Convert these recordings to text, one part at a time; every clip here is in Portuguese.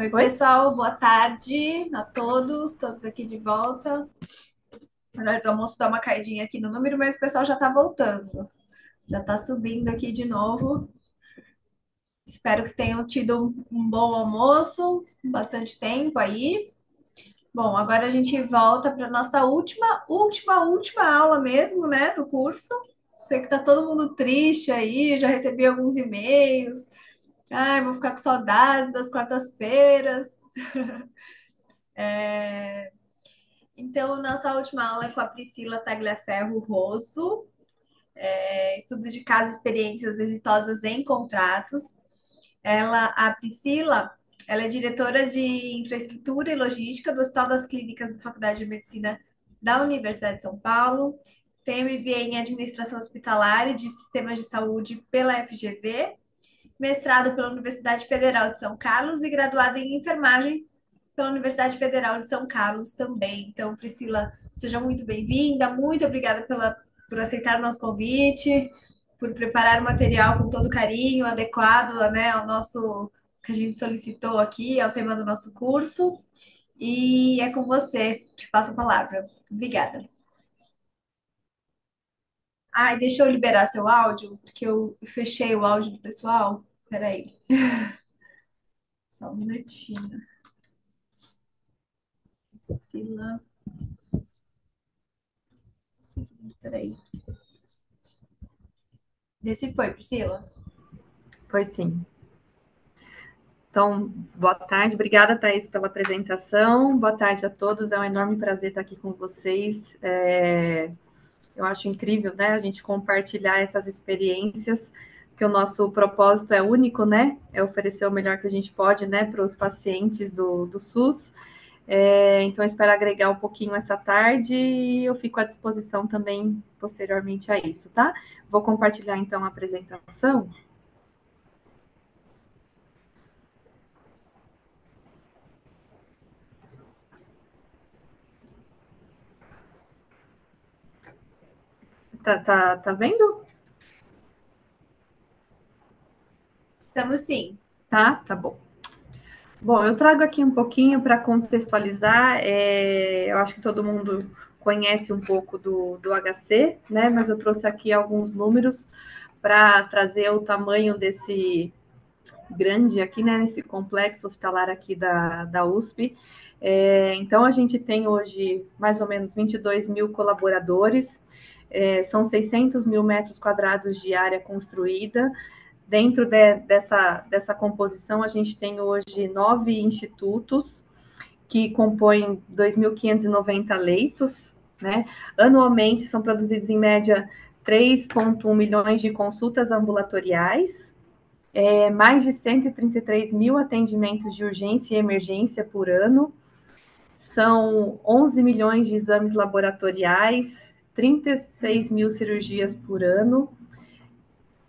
Oi, Oi? pessoal, boa tarde a todos aqui de volta. Na hora do almoço dá uma caidinha aqui no número, mas o pessoal já tá voltando. Já tá subindo aqui de novo. Espero que tenham tido um bom almoço, bastante tempo aí. Bom, agora a gente volta para nossa última aula mesmo, né, do curso. Sei que tá todo mundo triste aí, já recebi alguns e-mails. Ai, vou ficar com saudades das quartas-feiras. Então, nossa última aula é com a Priscila Tagliaferro Rosso, estudos de casos, experiências exitosas em contratos. A Priscila, ela é diretora de infraestrutura e logística do Hospital das Clínicas da Faculdade de Medicina da Universidade de São Paulo, tem MBA em administração hospitalar e de sistemas de saúde pela FGV, mestrado pela Universidade Federal de São Carlos e graduada em enfermagem pela Universidade Federal de São Carlos também. Então, Priscila, seja muito bem-vinda, muito obrigada por aceitar o nosso convite, por preparar o material com todo carinho, adequado, né, ao nosso que a gente solicitou aqui, ao tema do nosso curso. E é com você, te passo a palavra. Obrigada. Ai, deixa eu liberar seu áudio, porque eu fechei o áudio do pessoal. Peraí, só um minutinho. Priscila, peraí. Desse foi, Priscila. Foi sim. Então, boa tarde. Obrigada, Thaís, pela apresentação. Boa tarde a todos. É um enorme prazer estar aqui com vocês. Eu acho incrível, né, a gente compartilhar essas experiências, porque o nosso propósito é único, né? É oferecer o melhor que a gente pode, né, para os pacientes do SUS. Então, eu espero agregar um pouquinho essa tarde e eu fico à disposição também posteriormente a isso, tá? Vou compartilhar, então, a apresentação. Tá vendo? Estamos sim. Tá bom. Bom, eu trago aqui um pouquinho para contextualizar. Eu acho que todo mundo conhece um pouco do HC, né? Mas eu trouxe aqui alguns números para trazer o tamanho desse grande aqui, né? Nesse complexo hospitalar aqui da USP. Então, a gente tem hoje mais ou menos 22 mil colaboradores, são 600 mil metros quadrados de área construída. Dentro dessa composição, a gente tem hoje 9 institutos que compõem 2.590 leitos, né? Anualmente são produzidos, em média, 3,1 milhões de consultas ambulatoriais, mais de 133 mil atendimentos de urgência e emergência por ano, são 11 milhões de exames laboratoriais, 36 mil cirurgias por ano,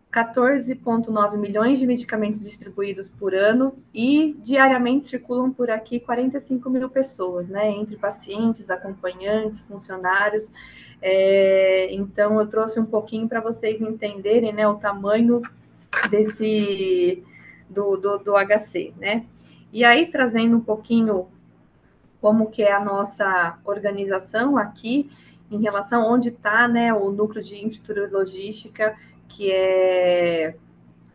14,9 milhões de medicamentos distribuídos por ano e diariamente circulam por aqui 45 mil pessoas, né? Entre pacientes, acompanhantes, funcionários. Então, eu trouxe um pouquinho para vocês entenderem, né, o tamanho do HC, né? E aí, trazendo um pouquinho como que é a nossa organização aqui, em relação a onde está, né, o núcleo de infraestrutura logística, que é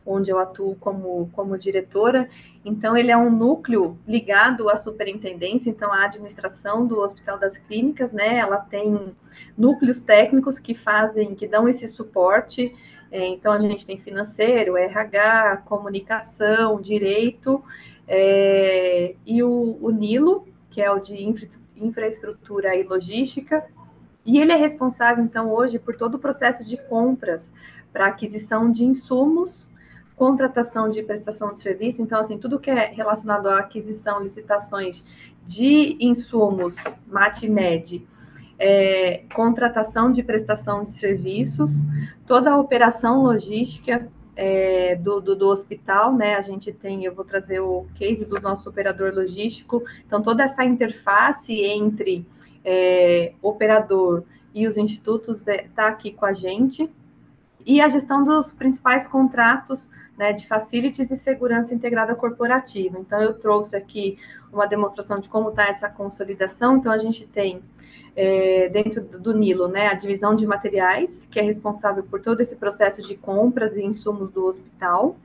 onde eu atuo como diretora. Então, ele é um núcleo ligado à superintendência, então, à administração do Hospital das Clínicas, né? Ela tem núcleos técnicos que dão esse suporte. Então, a gente tem financeiro, RH, comunicação, direito, e o Nilo, que é o de infraestrutura e logística, e ele é responsável, então, hoje, por todo o processo de compras para aquisição de insumos, contratação de prestação de serviço. Então, assim, tudo que é relacionado à aquisição, licitações de insumos, MAT-MED, contratação de prestação de serviços, toda a operação logística do hospital, né? A gente tem, eu vou trazer o case do nosso operador logístico, então toda essa interface entre operador e os institutos está aqui com a gente. e a gestão dos principais contratos, né, de facilities e segurança integrada corporativa. Então, eu trouxe aqui uma demonstração de como está essa consolidação. Então, a gente tem dentro do Nilo, né, a divisão de materiais, que é responsável por todo esse processo de compras e insumos do hospital.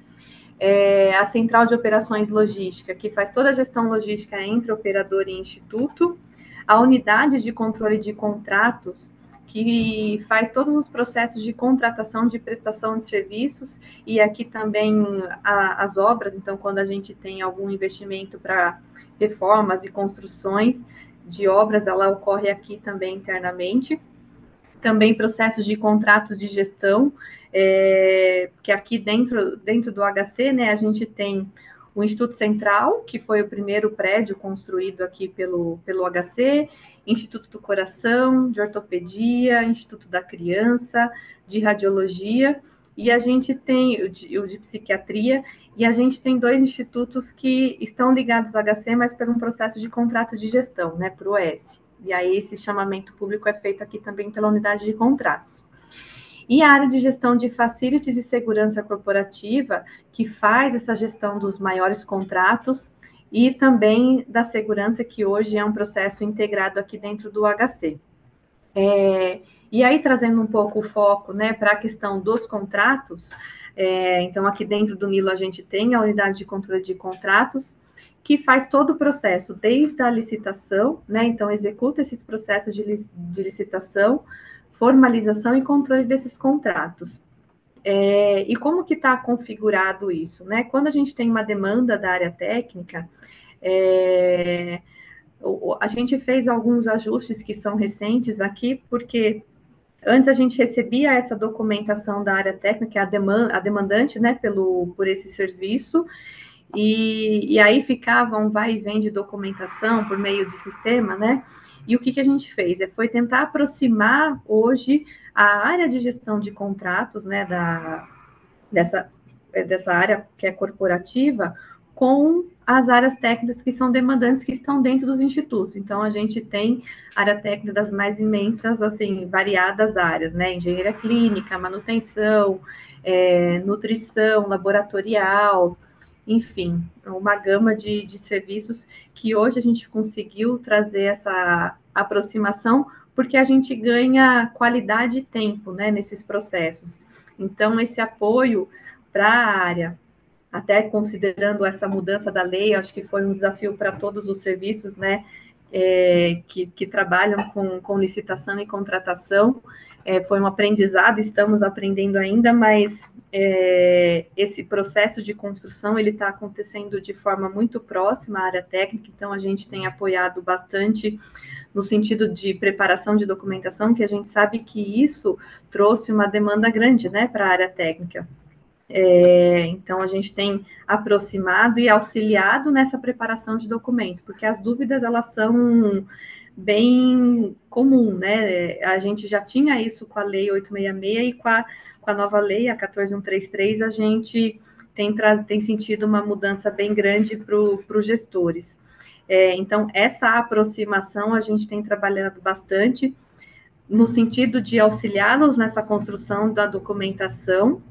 A central de operações logística, que faz toda a gestão logística entre operador e instituto. A unidade de controle de contratos, que faz todos os processos de contratação de prestação de serviços, e aqui também as obras. Então, quando a gente tem algum investimento para reformas e construções de obras, ela ocorre aqui também internamente. Também processos de contratos de gestão, que aqui dentro do HC, né, a gente tem o Instituto Central, que foi o primeiro prédio construído aqui pelo HC, Instituto do Coração, de Ortopedia, Instituto da Criança, de Radiologia, e a gente tem o de Psiquiatria, e a gente tem 2 institutos que estão ligados ao HC, mas por um processo de contrato de gestão, né, para o OS. E aí esse chamamento público é feito aqui também pela unidade de contratos. E a área de gestão de facilities e segurança corporativa, que faz essa gestão dos maiores contratos e também da segurança, que hoje é um processo integrado aqui dentro do HC. E aí, trazendo um pouco o foco, né, para a questão dos contratos, então aqui dentro do Nilo a gente tem a unidade de controle de contratos, que faz todo o processo, desde a licitação, né, então executa esses processos de licitação, formalização e controle desses contratos. E como que está configurado isso, né? Quando a gente tem uma demanda da área técnica, a gente fez alguns ajustes que são recentes aqui, porque antes a gente recebia essa documentação da área técnica, a demandante, né, por esse serviço, e aí ficava um vai e vem de documentação por meio do sistema, né? E o que a gente fez? Foi tentar aproximar hoje a área de gestão de contratos, né, dessa área que é corporativa, com as áreas técnicas que são demandantes, que estão dentro dos institutos. Então, a gente tem área técnica das mais imensas, assim, variadas áreas, né? Engenharia clínica, manutenção, nutrição, laboratorial, enfim, uma gama de serviços que hoje a gente conseguiu trazer essa aproximação, porque a gente ganha qualidade e tempo, né, nesses processos. Então, esse apoio para a área, até considerando essa mudança da lei, acho que foi um desafio para todos os serviços, né, que trabalham com licitação e contratação. Foi um aprendizado, estamos aprendendo ainda, mas esse processo de construção, ele está acontecendo de forma muito próxima à área técnica, então a gente tem apoiado bastante no sentido de preparação de documentação, que a gente sabe que isso trouxe uma demanda grande, né, para a área técnica. Então, a gente tem aproximado e auxiliado nessa preparação de documento, porque as dúvidas, elas são bem comum, né? A gente já tinha isso com a Lei 866 e com a nova lei, a 14133, a gente tem sentido uma mudança bem grande para os gestores. Então, essa aproximação a gente tem trabalhado bastante no sentido de auxiliá-los nessa construção da documentação,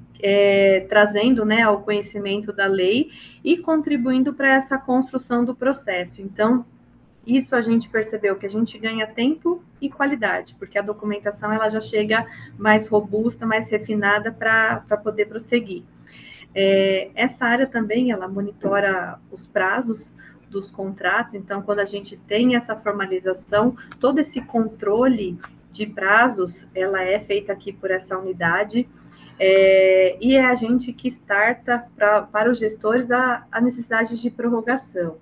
trazendo, né, ao conhecimento da lei e contribuindo para essa construção do processo. Então, isso a gente percebeu que a gente ganha tempo e qualidade, porque a documentação ela já chega mais robusta, mais refinada para poder prosseguir. Essa área também, ela monitora os prazos dos contratos, então, quando a gente tem essa formalização, todo esse controle de prazos, ela é feita aqui por essa unidade, e é a gente que starta para os gestores a necessidade de prorrogação,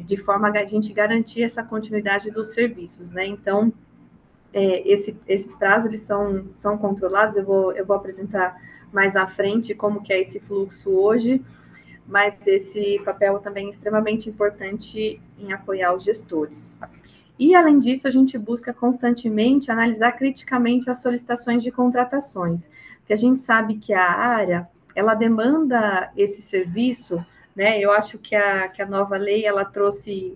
de forma a gente garantir essa continuidade dos serviços, né? Então, esses prazos, eles são controlados, eu vou apresentar mais à frente como que é esse fluxo hoje, mas esse papel também é extremamente importante em apoiar os gestores. E, além disso, a gente busca constantemente analisar criticamente as solicitações de contratações, porque a gente sabe que a área, ela demanda esse serviço, né? Eu acho que a nova lei, ela trouxe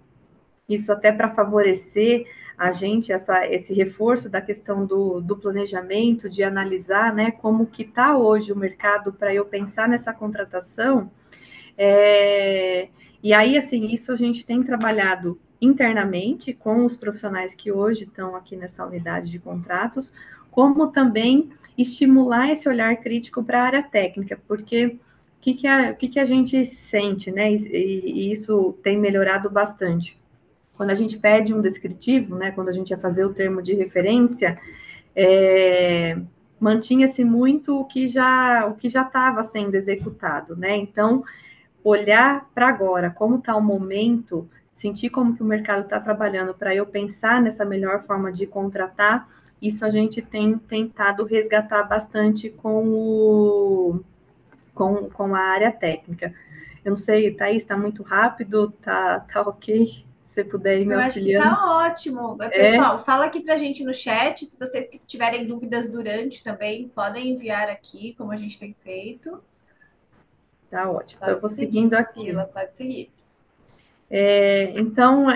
isso até para favorecer a gente, esse reforço da questão do planejamento, de analisar, né, como que está hoje o mercado para eu pensar nessa contratação. E aí, assim, isso a gente tem trabalhado internamente com os profissionais que hoje estão aqui nessa unidade de contratos, como também estimular esse olhar crítico para a área técnica, porque o que a gente sente, né? E isso tem melhorado bastante. Quando a gente pede um descritivo, né? Quando a gente ia fazer o termo de referência, mantinha-se muito o que já estava sendo executado, né? Então, olhar para agora, como está o momento, sentir como que o mercado está trabalhando para eu pensar nessa melhor forma de contratar, isso a gente tem tentado resgatar bastante com a área técnica. Eu não sei, Thaís, está muito rápido, tá ok? Se você puder ir me Eu acho que auxiliando. tá ótimo. Pessoal, fala aqui pra gente no chat. Se vocês tiverem dúvidas durante também, podem enviar aqui, como a gente tem feito. Tá ótimo. Então, eu Pode vou seguir, seguindo aqui. Priscila, pode seguir. Então,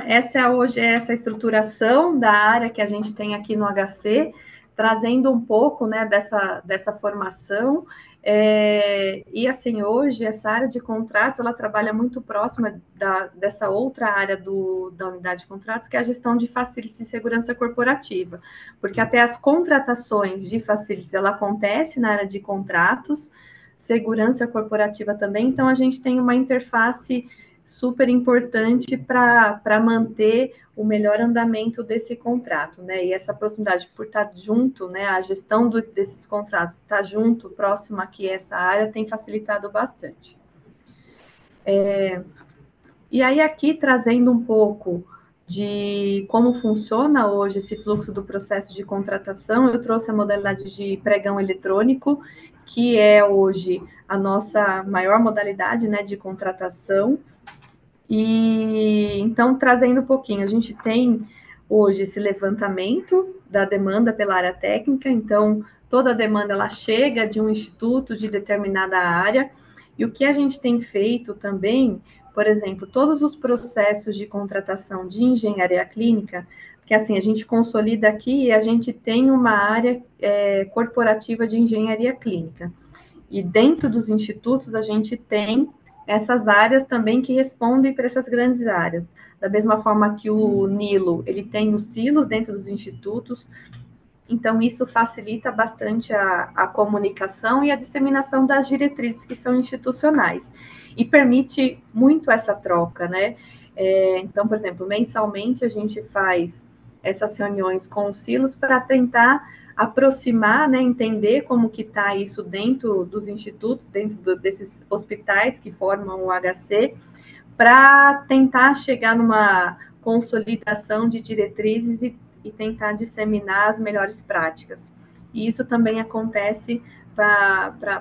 hoje é essa estruturação da área que a gente tem aqui no HC, trazendo um pouco, né, dessa formação. E assim, hoje essa área de contratos, ela trabalha muito próxima dessa outra área da unidade de contratos, que é a gestão de facilities de segurança corporativa, porque até as contratações de facilities, ela acontece na área de contratos, segurança corporativa também, então a gente tem uma interface super importante para manter o melhor andamento desse contrato, né? E essa proximidade por estar junto, né? A gestão desses contratos, estar junto, próximo aqui a essa área, tem facilitado bastante. E aí, aqui trazendo um pouco de como funciona hoje esse fluxo do processo de contratação, eu trouxe a modalidade de pregão eletrônico, que é hoje a nossa maior modalidade, né, de contratação. E então, trazendo um pouquinho, a gente tem hoje esse levantamento da demanda pela área técnica, então toda a demanda ela chega de um instituto de determinada área, e o que a gente tem feito também, por exemplo, todos os processos de contratação de engenharia clínica, que assim, a gente consolida aqui e a gente tem uma área corporativa de engenharia clínica. E dentro dos institutos a gente tem essas áreas também que respondem para essas grandes áreas. Da mesma forma que o Nilo, ele tem os silos dentro dos institutos, então isso facilita bastante a comunicação e a disseminação das diretrizes que são institucionais. E permite muito essa troca, né? Então, por exemplo, mensalmente a gente faz essas reuniões com os silos para tentar aproximar, né, entender como que está isso dentro dos institutos, dentro desses hospitais que formam o HC, para tentar chegar numa consolidação de diretrizes e tentar disseminar as melhores práticas. E isso também acontece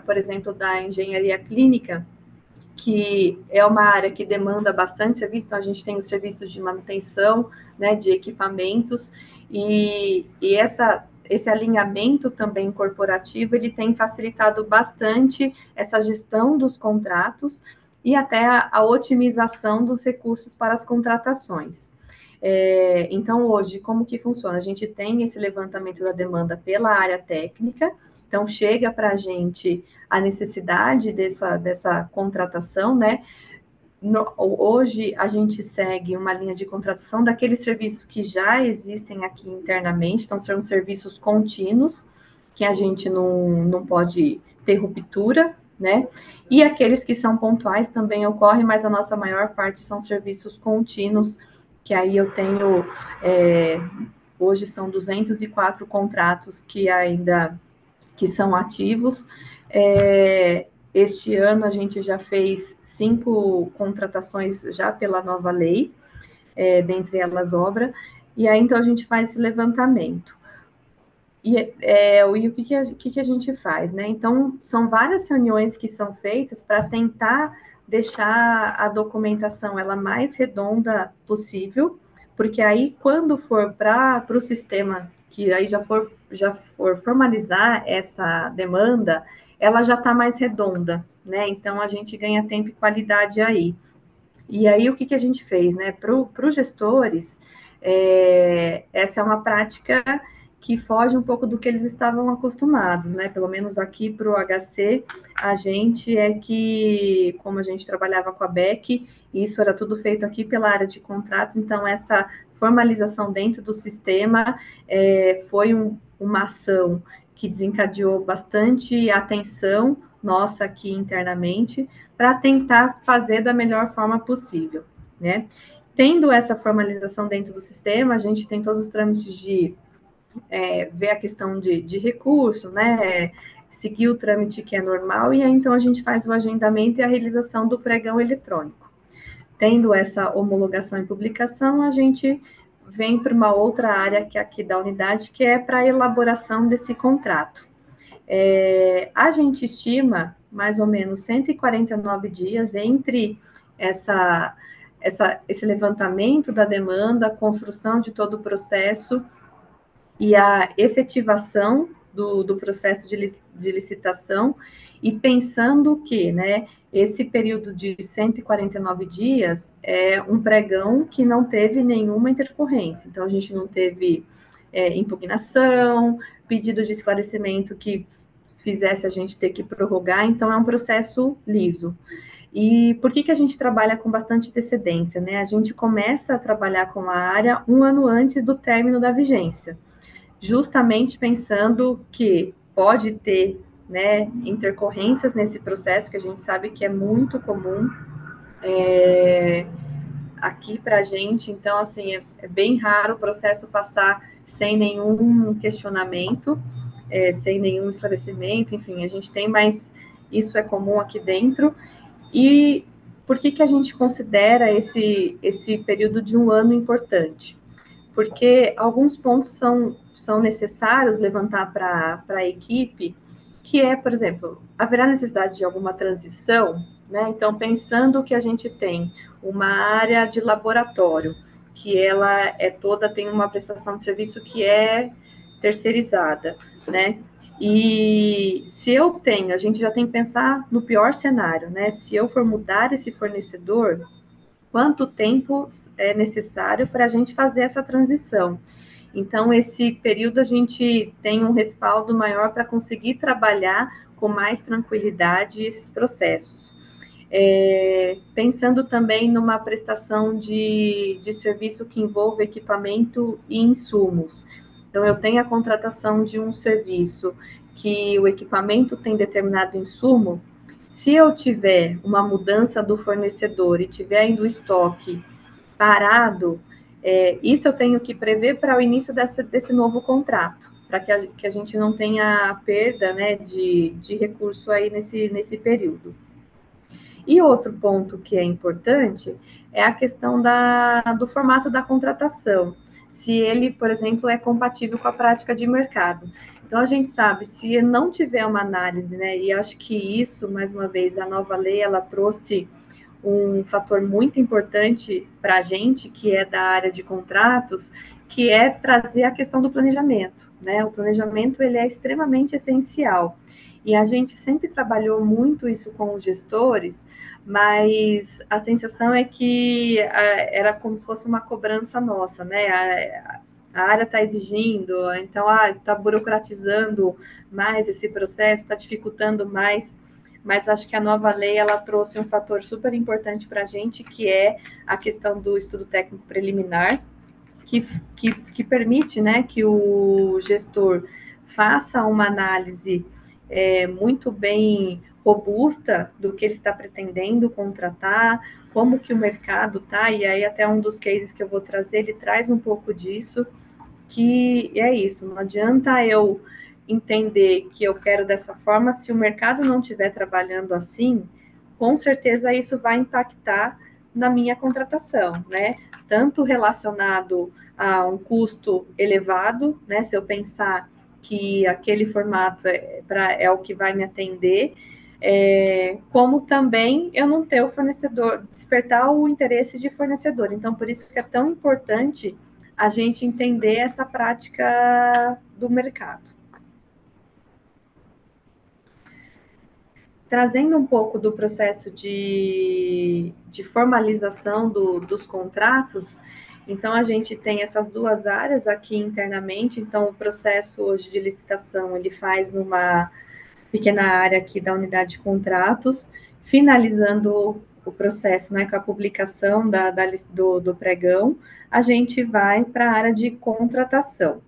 por exemplo, da engenharia clínica, que é uma área que demanda bastante serviço, então a gente tem os serviços de manutenção, né, de equipamentos, e esse alinhamento também corporativo, ele tem facilitado bastante essa gestão dos contratos e até a otimização dos recursos para as contratações. Então, hoje, como que funciona? A gente tem esse levantamento da demanda pela área técnica, então chega para a gente a necessidade dessa contratação, né? Hoje a gente segue uma linha de contratação daqueles serviços que já existem aqui internamente, então são serviços contínuos, que a gente não pode ter ruptura, né? E aqueles que são pontuais também ocorrem, mas a nossa maior parte são serviços contínuos, que aí eu tenho, hoje são 204 contratos que são ativos. Este ano a gente já fez 5 contratações já pela nova lei, dentre elas obra, e aí então a gente faz esse levantamento. E o que a gente faz, né? Então, são várias reuniões que são feitas para tentar deixar a documentação ela mais redonda possível, porque aí, quando for para o sistema, que aí já for formalizar essa demanda, ela já está mais redonda, né? Então, a gente ganha tempo e qualidade aí. E aí, o que a gente fez, né? Para os gestores, essa é uma prática que foge um pouco do que eles estavam acostumados, né? Pelo menos aqui para o HC, a gente é que, como a gente trabalhava com a BEC, isso era tudo feito aqui pela área de contratos, então essa formalização dentro do sistema foi uma ação que desencadeou bastante atenção nossa aqui internamente, para tentar fazer da melhor forma possível, né? Tendo essa formalização dentro do sistema, a gente tem todos os trâmites de ver a questão de recurso, né? Seguir o trâmite que é normal, e aí então a gente faz o agendamento e a realização do pregão eletrônico. Tendo essa homologação e publicação, a gente vem para uma outra área que é aqui da unidade, que é para a elaboração desse contrato. A gente estima mais ou menos 149 dias entre esse levantamento da demanda, a construção de todo o processo e a efetivação do processo de licitação, e pensando que, né, esse período de 149 dias é um pregão que não teve nenhuma intercorrência, então a gente não teve impugnação, pedido de esclarecimento que fizesse a gente ter que prorrogar, então é um processo liso. E por que a gente trabalha com bastante antecedência, né? A gente começa a trabalhar com a área um ano antes do término da vigência, justamente pensando que pode ter, né, intercorrências nesse processo, que a gente sabe que é muito comum aqui para a gente. Então, assim, é bem raro o processo passar sem nenhum questionamento, sem nenhum esclarecimento, enfim, a gente tem, mas isso é comum aqui dentro. E por que a gente considera esse período de um ano importante? Porque alguns pontos são necessários levantar para a equipe, que é, por exemplo, haverá necessidade de alguma transição, né? Então, pensando que a gente tem uma área de laboratório, que ela tem uma prestação de serviço que é terceirizada, né? E se a gente já tem que pensar no pior cenário, né? Se eu for mudar esse fornecedor, quanto tempo é necessário para a gente fazer essa transição? Então, esse período a gente tem um respaldo maior para conseguir trabalhar com mais tranquilidade esses processos. Pensando também numa prestação de serviço que envolva equipamento e insumos. Então, eu tenho a contratação de um serviço que o equipamento tem determinado insumo. Se eu tiver uma mudança do fornecedor e tiver ainda o estoque parado, isso eu tenho que prever para o início desse novo contrato, para que a gente não tenha perda, né, de recurso aí nesse período. E outro ponto que é importante é a questão do formato da contratação, se ele, por exemplo, é compatível com a prática de mercado. Então, a gente sabe, se não tiver uma análise, né, e acho que isso, mais uma vez, a nova lei, ela trouxe um fator muito importante para a gente, que é da área de contratos, que é trazer a questão do planejamento, né? O planejamento, ele é extremamente essencial. E a gente sempre trabalhou muito isso com os gestores, mas a sensação é que era como se fosse uma cobrança nossa, né? A área está exigindo, então está burocratizando mais esse processo, está dificultando mais, mas acho que a nova lei ela trouxe um fator super importante para a gente, que é a questão do estudo técnico preliminar, que permite, né, que o gestor faça uma análise muito bem robusta do que ele está pretendendo contratar, como que o mercado está, e aí até um dos cases que eu vou trazer, ele traz um pouco disso, que é isso, não adianta eu entender que eu quero dessa forma, se o mercado não estiver trabalhando assim, com certeza isso vai impactar na minha contratação, né? Tanto relacionado a um custo elevado, né? Se eu pensar que aquele formato é o que vai me atender, como também eu não ter o fornecedor, despertar o interesse de fornecedor. Então, por isso que é tão importante a gente entender essa prática do mercado. trazendo um pouco do processo de formalização dos contratos, então a gente tem essas duas áreas aqui internamente, então o processo hoje de licitação ele faz numa pequena área aqui da unidade de contratos, finalizando o processo, né, com a publicação do pregão, a gente vai para a área de contratação.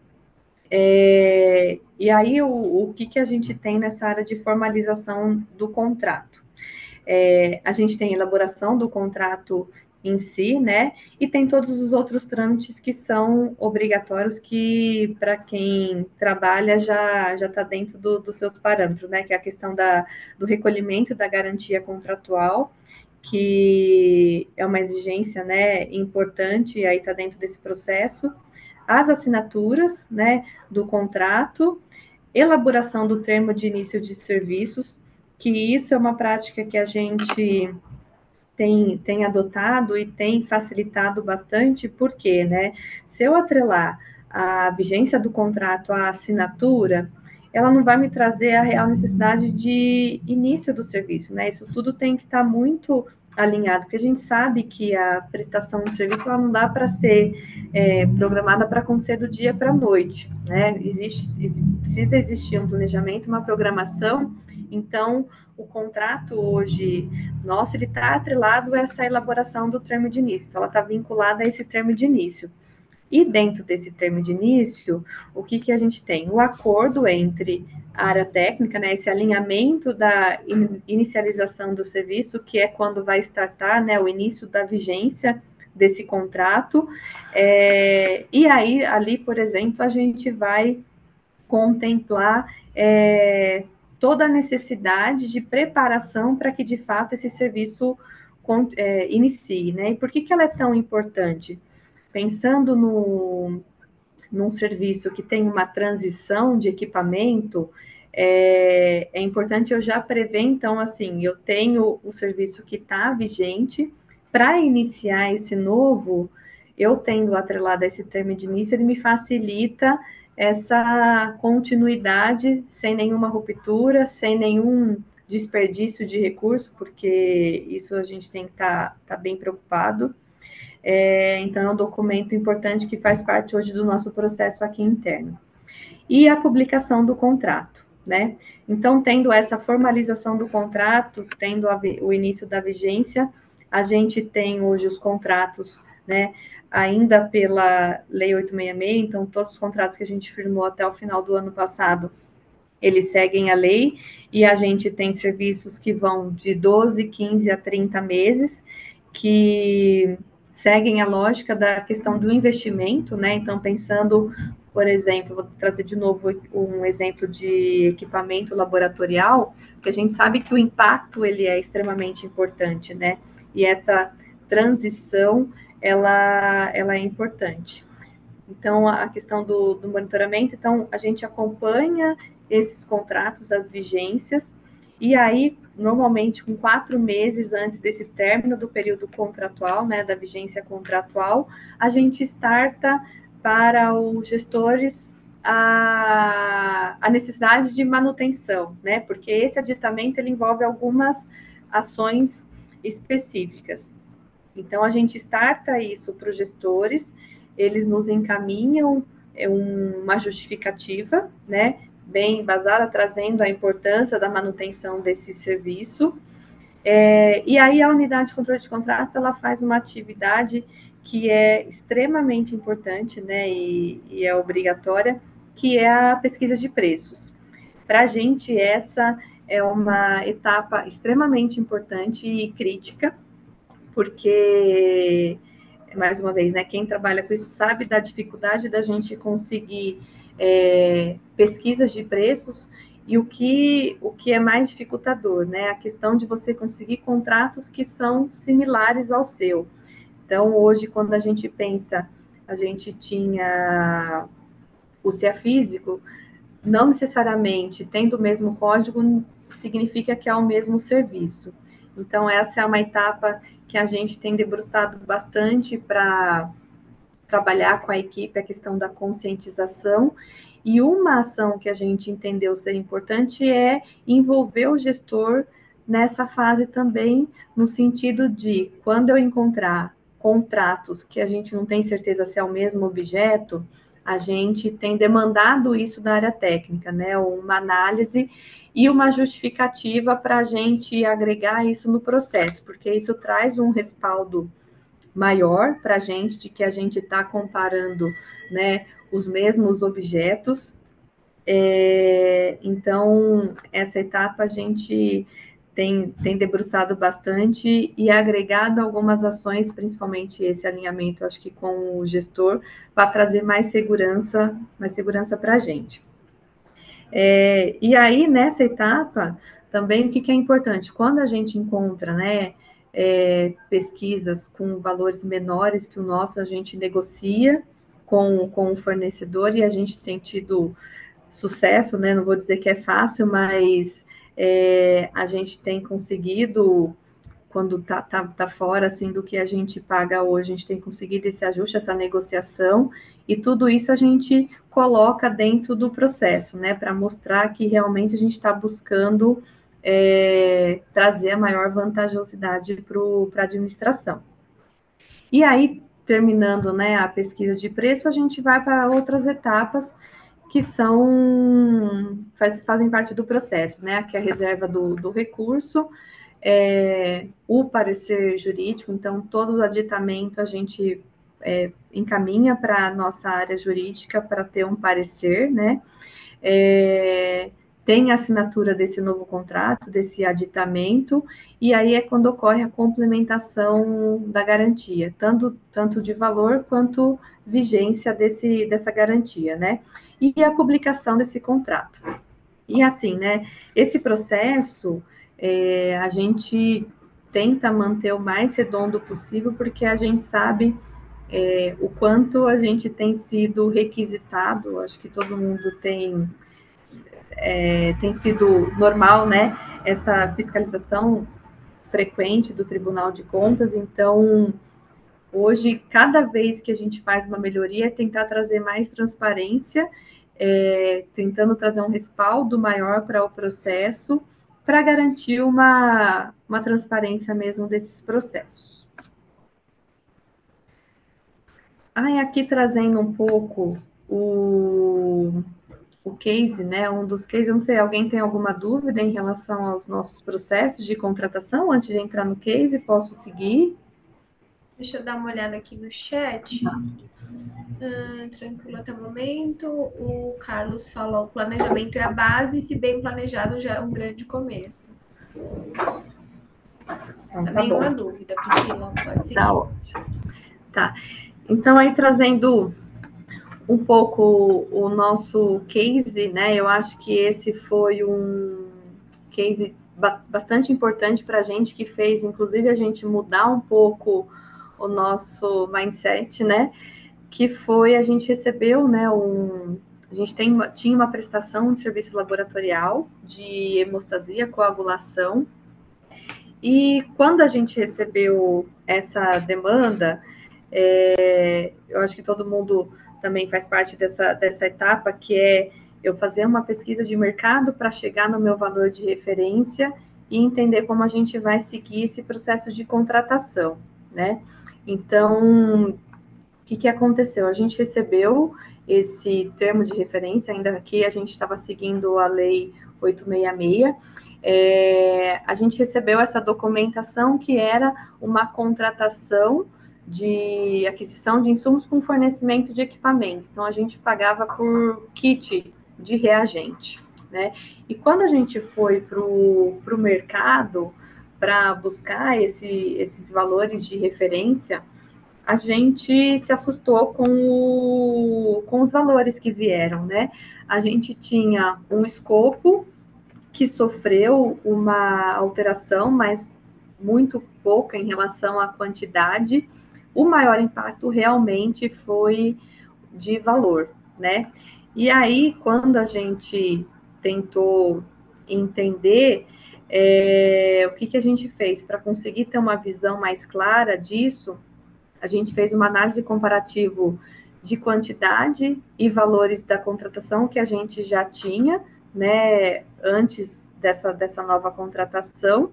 E aí, o que a gente tem nessa área de formalização do contrato? A gente tem a elaboração do contrato em si, né? E tem todos os outros trâmites que são obrigatórios, que para quem trabalha já está dentro dos seus parâmetros, né? Que é a questão do recolhimento da garantia contratual, que é uma exigência, né, importante, e aí está dentro desse processo. As assinaturas, né, do contrato, elaboração do termo de início de serviços, que isso é uma prática que a gente tem adotado e tem facilitado bastante, porque, né, se eu atrelar a vigência do contrato à assinatura, ela não vai me trazer a real necessidade de início do serviço, né? Isso tudo tem que estar muito alinhado, porque a gente sabe que a prestação de serviço ela não dá para ser programada para acontecer do dia para a noite, né? Precisa existir um planejamento, uma programação. Então, o contrato hoje nosso, ele está atrelado a essa elaboração do termo de início, então ela está vinculada a esse termo de início. E dentro desse termo de início, o que a gente tem? O acordo entre a área técnica, né, esse alinhamento da inicialização do serviço, que é quando vai startar, né, o início da vigência desse contrato, e aí, ali, por exemplo, a gente vai contemplar toda a necessidade de preparação para que, de fato, esse serviço inicie, né? E por que ela é tão importante? Pensando num serviço que tem uma transição de equipamento, é importante eu já prever, então, assim, eu tenho o serviço que está vigente, para iniciar esse novo, eu tendo atrelado a esse termo de início, ele me facilita essa continuidade sem nenhuma ruptura, sem nenhum desperdício de recurso, porque isso a gente tem que tá bem preocupado. Então, é um documento importante que faz parte hoje do nosso processo aqui interno. E a publicação do contrato, né? Então, tendo essa formalização do contrato, tendo o início da vigência, a gente tem hoje os contratos, né? Ainda pela Lei 866, então, todos os contratos que a gente firmou até o final do ano passado, eles seguem a lei, e a gente tem serviços que vão de 12, 15 a 30 meses, que seguem a lógica da questão do investimento, né? Então, pensando, por exemplo, vou trazer de novo um exemplo de equipamento laboratorial, que a gente sabe que o impacto ele é extremamente importante, né? E essa transição, ela é importante. Então, a questão do monitoramento, então, a gente acompanha esses contratos, as vigências, e aí, normalmente, com 4 meses antes desse término do período contratual, né, da vigência contratual, a gente starta para os gestores a necessidade de manutenção, né, porque esse aditamento, ele envolve algumas ações específicas. Então, a gente starta isso para os gestores, eles nos encaminham uma justificativa, né, bem embasada, trazendo a importância da manutenção desse serviço. E aí a unidade de controle de contratos, ela faz uma atividade que é extremamente importante, né, e é obrigatória, que é a pesquisa de preços. Para a gente, essa é uma etapa extremamente importante e crítica, porque, mais uma vez, né, quem trabalha com isso sabe da dificuldade da gente conseguir pesquisas de preços, e o que é mais dificultador, né, a questão de você conseguir contratos que são similares ao seu. Então, hoje, quando a gente pensa, a gente tinha o CA físico, não necessariamente tendo o mesmo código significa que é o mesmo serviço. Então, essa é uma etapa que a gente tem debruçado bastante para trabalhar com a equipe, a questão da conscientização. E uma ação que a gente entendeu ser importante é envolver o gestor nessa fase também, no sentido de, quando eu encontrar contratos que a gente não tem certeza se é o mesmo objeto, a gente tem demandado isso da área técnica, né? Uma análise e uma justificativa para a gente agregar isso no processo, porque isso traz um respaldo maior para a gente de que a gente está comparando, né, os mesmos objetos. Então, essa etapa a gente tem debruçado bastante e agregado algumas ações, principalmente esse alinhamento, acho que com o gestor, para trazer mais segurança para a gente. E aí, nessa etapa, também o que é importante? Quando a gente encontra, né, pesquisas com valores menores que o nosso, a gente negocia com o fornecedor e a gente tem tido sucesso, né? Não vou dizer que é fácil, mas a gente tem conseguido, quando tá fora assim do que a gente paga hoje, a gente tem conseguido esse ajuste, essa negociação, e tudo isso a gente coloca dentro do processo, né? Para mostrar que realmente a gente está buscando trazer a maior vantajosidade para a administração. E aí, terminando, né, a pesquisa de preço, a gente vai para outras etapas que fazem parte do processo, né? Que é a reserva do recurso, o parecer jurídico, então todo o aditamento a gente encaminha para a nossa área jurídica para ter um parecer, né? Tem a assinatura desse novo contrato, desse aditamento, e aí é quando ocorre a complementação da garantia, tanto de valor quanto vigência dessa garantia, né? E a publicação desse contrato. E assim, né, esse processo, a gente tenta manter o mais redondo possível, porque a gente sabe o quanto a gente tem sido requisitado, acho que todo mundo tem sido normal, né, essa fiscalização frequente do Tribunal de Contas, então, hoje, cada vez que a gente faz uma melhoria, é tentar trazer mais transparência, tentando trazer um respaldo maior para o processo, para garantir uma transparência mesmo desses processos. Aqui trazendo um pouco o case, né? Um dos cases, eu não sei, alguém tem alguma dúvida em relação aos nossos processos de contratação? Antes de entrar no case, posso seguir? Deixa eu dar uma olhada aqui no chat. Tranquilo até o momento. O Carlos falou: o planejamento é a base, se bem planejado já é um grande começo. Então, tá Nenhuma bom. dúvida, Priscila, pode seguir. Tá ótimo. Tá. Então, aí trazendo um pouco o nosso case, né? Eu acho que esse foi um case bastante importante para a gente, que fez, inclusive, a gente mudar um pouco o nosso mindset, né? Que foi, a gente recebeu, né, a gente tinha uma prestação de serviço laboratorial de hemostasia, coagulação, e quando a gente recebeu essa demanda, eu acho que todo mundo também faz parte dessa etapa, que é eu fazer uma pesquisa de mercado para chegar no meu valor de referência e entender como a gente vai seguir esse processo de contratação, né? Então, o que aconteceu? A gente recebeu esse termo de referência, ainda que a gente estava seguindo a Lei 866, a gente recebeu essa documentação que era uma contratação de aquisição de insumos com fornecimento de equipamento. Então, a gente pagava por kit de reagente, né? E quando a gente foi para o mercado para buscar esses valores de referência, a gente se assustou com os valores que vieram, né? A gente tinha um escopo que sofreu uma alteração, mas muito pouca em relação à quantidade. O maior impacto realmente foi de valor, né? E aí, quando a gente tentou entender o que a gente fez para conseguir ter uma visão mais clara disso, a gente fez uma análise comparativo de quantidade e valores da contratação que a gente já tinha, né, antes dessa nova contratação.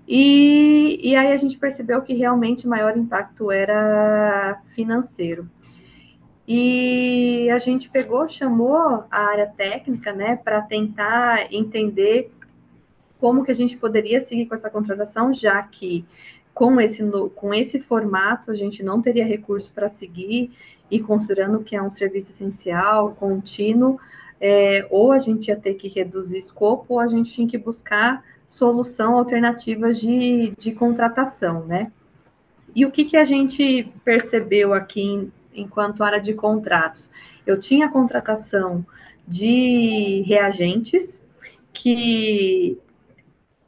E aí a gente percebeu que realmente o maior impacto era financeiro. E a gente chamou a área técnica, né, para tentar entender como que a gente poderia seguir com essa contratação, já que com esse formato a gente não teria recurso para seguir, e considerando que é um serviço essencial, contínuo, ou a gente ia ter que reduzir escopo, ou a gente tinha que buscar solução, alternativas de contratação, né? E o que a gente percebeu aqui enquanto área de contratos? Eu tinha contratação de reagentes, que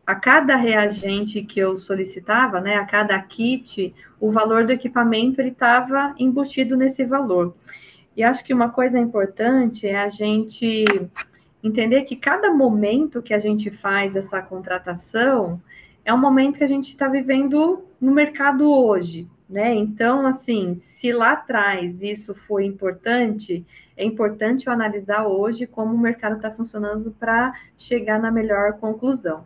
a cada reagente que eu solicitava, né, a cada kit, o valor do equipamento ele estava embutido nesse valor. E acho que uma coisa importante é a gente entender que cada momento que a gente faz essa contratação é um momento que a gente está vivendo no mercado hoje, né? Então, assim, se lá atrás isso foi importante, é importante eu analisar hoje como o mercado está funcionando para chegar na melhor conclusão.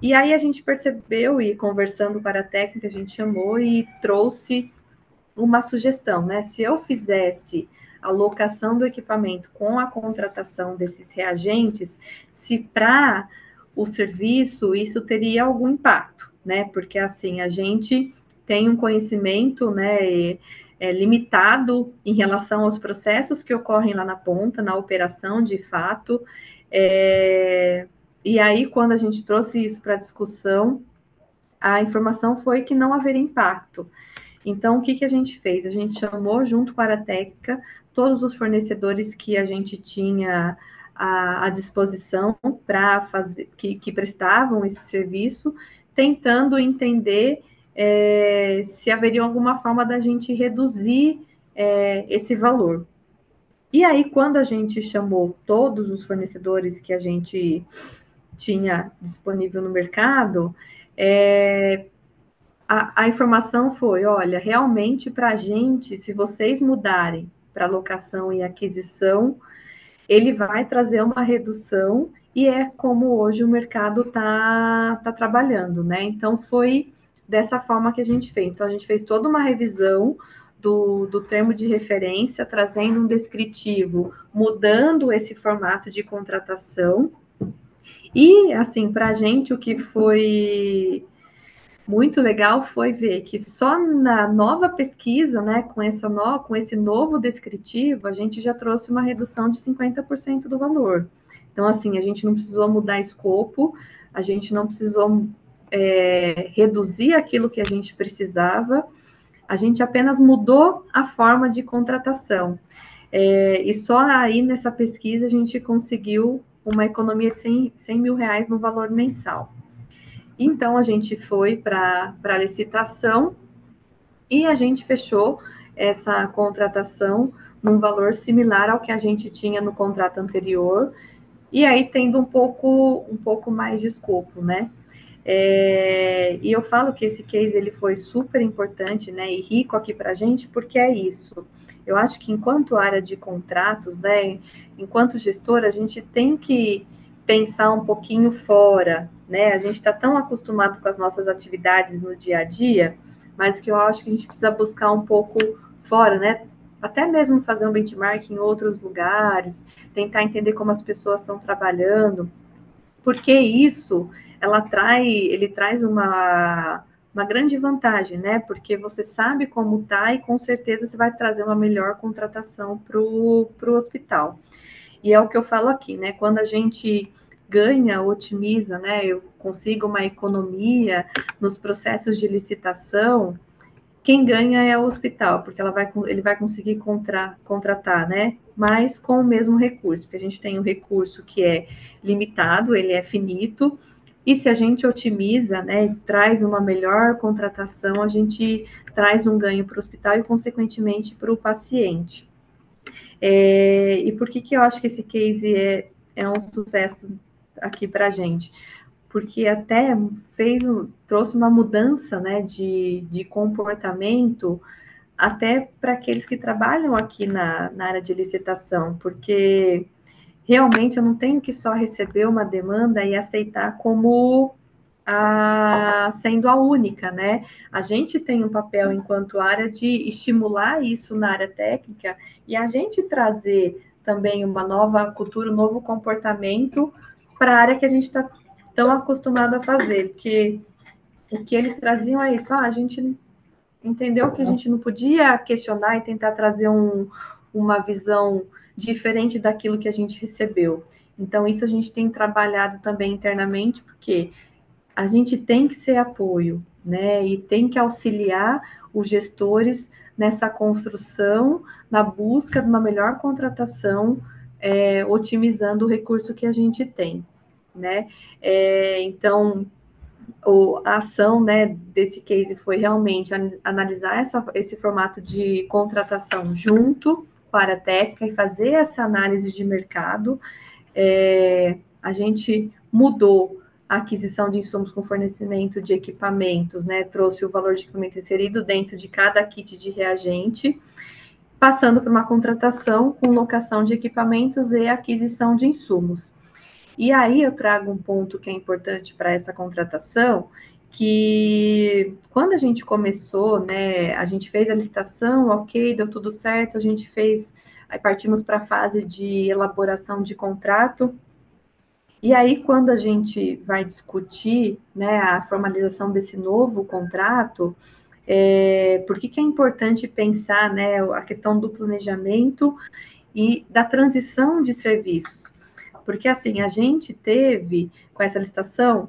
E aí a gente percebeu, e conversando para a técnica, a gente chamou e trouxe uma sugestão, né? Se eu fizesse a locação do equipamento com a contratação desses reagentes, se para o serviço isso teria algum impacto, né? Porque assim, a gente tem um conhecimento, né, limitado em relação aos processos que ocorrem lá na ponta, na operação de fato. E aí, quando a gente trouxe isso para a discussão, a informação foi que não haveria impacto. Então, o que a gente fez? A gente chamou, junto com a área técnica, todos os fornecedores que a gente tinha à disposição para fazer, que prestavam esse serviço, tentando entender se haveria alguma forma da gente reduzir esse valor. E aí, quando a gente chamou todos os fornecedores que a gente tinha disponível no mercado, a informação foi: olha, realmente para a gente, se vocês mudarem para locação e aquisição, ele vai trazer uma redução, e é como hoje o mercado tá trabalhando, né? Então foi dessa forma que a gente fez. Então a gente fez toda uma revisão do termo de referência, trazendo um descritivo, mudando esse formato de contratação. E assim, para a gente o que foi muito legal foi ver que só na nova pesquisa, né, com esse novo descritivo, a gente já trouxe uma redução de 50% do valor. Então, assim, a gente não precisou mudar escopo, a gente não precisou reduzir aquilo que a gente precisava, a gente apenas mudou a forma de contratação. E só aí nessa pesquisa a gente conseguiu uma economia de 100 mil reais no valor mensal. Então, a gente foi para a licitação e a gente fechou essa contratação num valor similar ao que a gente tinha no contrato anterior, e aí tendo um pouco mais de escopo, né? E eu falo que esse case ele foi super importante, né, e rico aqui para a gente, porque é isso. Eu acho que enquanto área de contratos, né, enquanto gestora, a gente tem que pensar um pouquinho fora, né? A gente está tão acostumado com as nossas atividades no dia a dia, mas que eu acho que a gente precisa buscar um pouco fora, né? Até mesmo fazer um benchmark em outros lugares, tentar entender como as pessoas estão trabalhando, porque isso ele traz uma grande vantagem, né? Porque você sabe como tá e com certeza você vai trazer uma melhor contratação para o hospital. E é o que eu falo aqui, né? Quando a gente ganha, otimiza, né? Eu consigo uma economia nos processos de licitação, quem ganha é o hospital, porque ele vai conseguir contratar, né? Mas com o mesmo recurso, porque a gente tem um recurso que é limitado, ele é finito, e se a gente otimiza, né, traz uma melhor contratação, a gente traz um ganho para o hospital e, consequentemente, para o paciente. E por que eu acho que esse case é um sucesso aqui para a gente? Porque até trouxe uma mudança, né, de comportamento até para aqueles que trabalham aqui na área de licitação, porque realmente eu não tenho que só receber uma demanda e aceitar como sendo a única, né? A gente tem um papel enquanto área de estimular isso na área técnica e a gente trazer também uma nova cultura, um novo comportamento para a área que a gente está tão acostumado a fazer, porque o que eles traziam é isso, a gente entendeu que a gente não podia questionar e tentar trazer uma visão diferente daquilo que a gente recebeu. Então, isso a gente tem trabalhado também internamente, porque a gente tem que ser apoio, né? E tem que auxiliar os gestores nessa construção, na busca de uma melhor contratação, otimizando o recurso que a gente tem, né? Então, a ação, né, desse case foi realmente analisar esse formato de contratação junto para a técnica e fazer essa análise de mercado. A gente mudou a aquisição de insumos com fornecimento de equipamentos, né, trouxe o valor de equipamento inserido dentro de cada kit de reagente, passando por uma contratação com locação de equipamentos e aquisição de insumos. E aí eu trago um ponto que é importante para essa contratação, que quando a gente começou, né, a gente fez a licitação, ok, deu tudo certo, a gente fez, aí partimos para a fase de elaboração de contrato, e aí quando a gente vai discutir, né, a formalização desse novo contrato, por que é importante pensar, né, a questão do planejamento e da transição de serviços? Porque, assim, a gente teve, com essa licitação,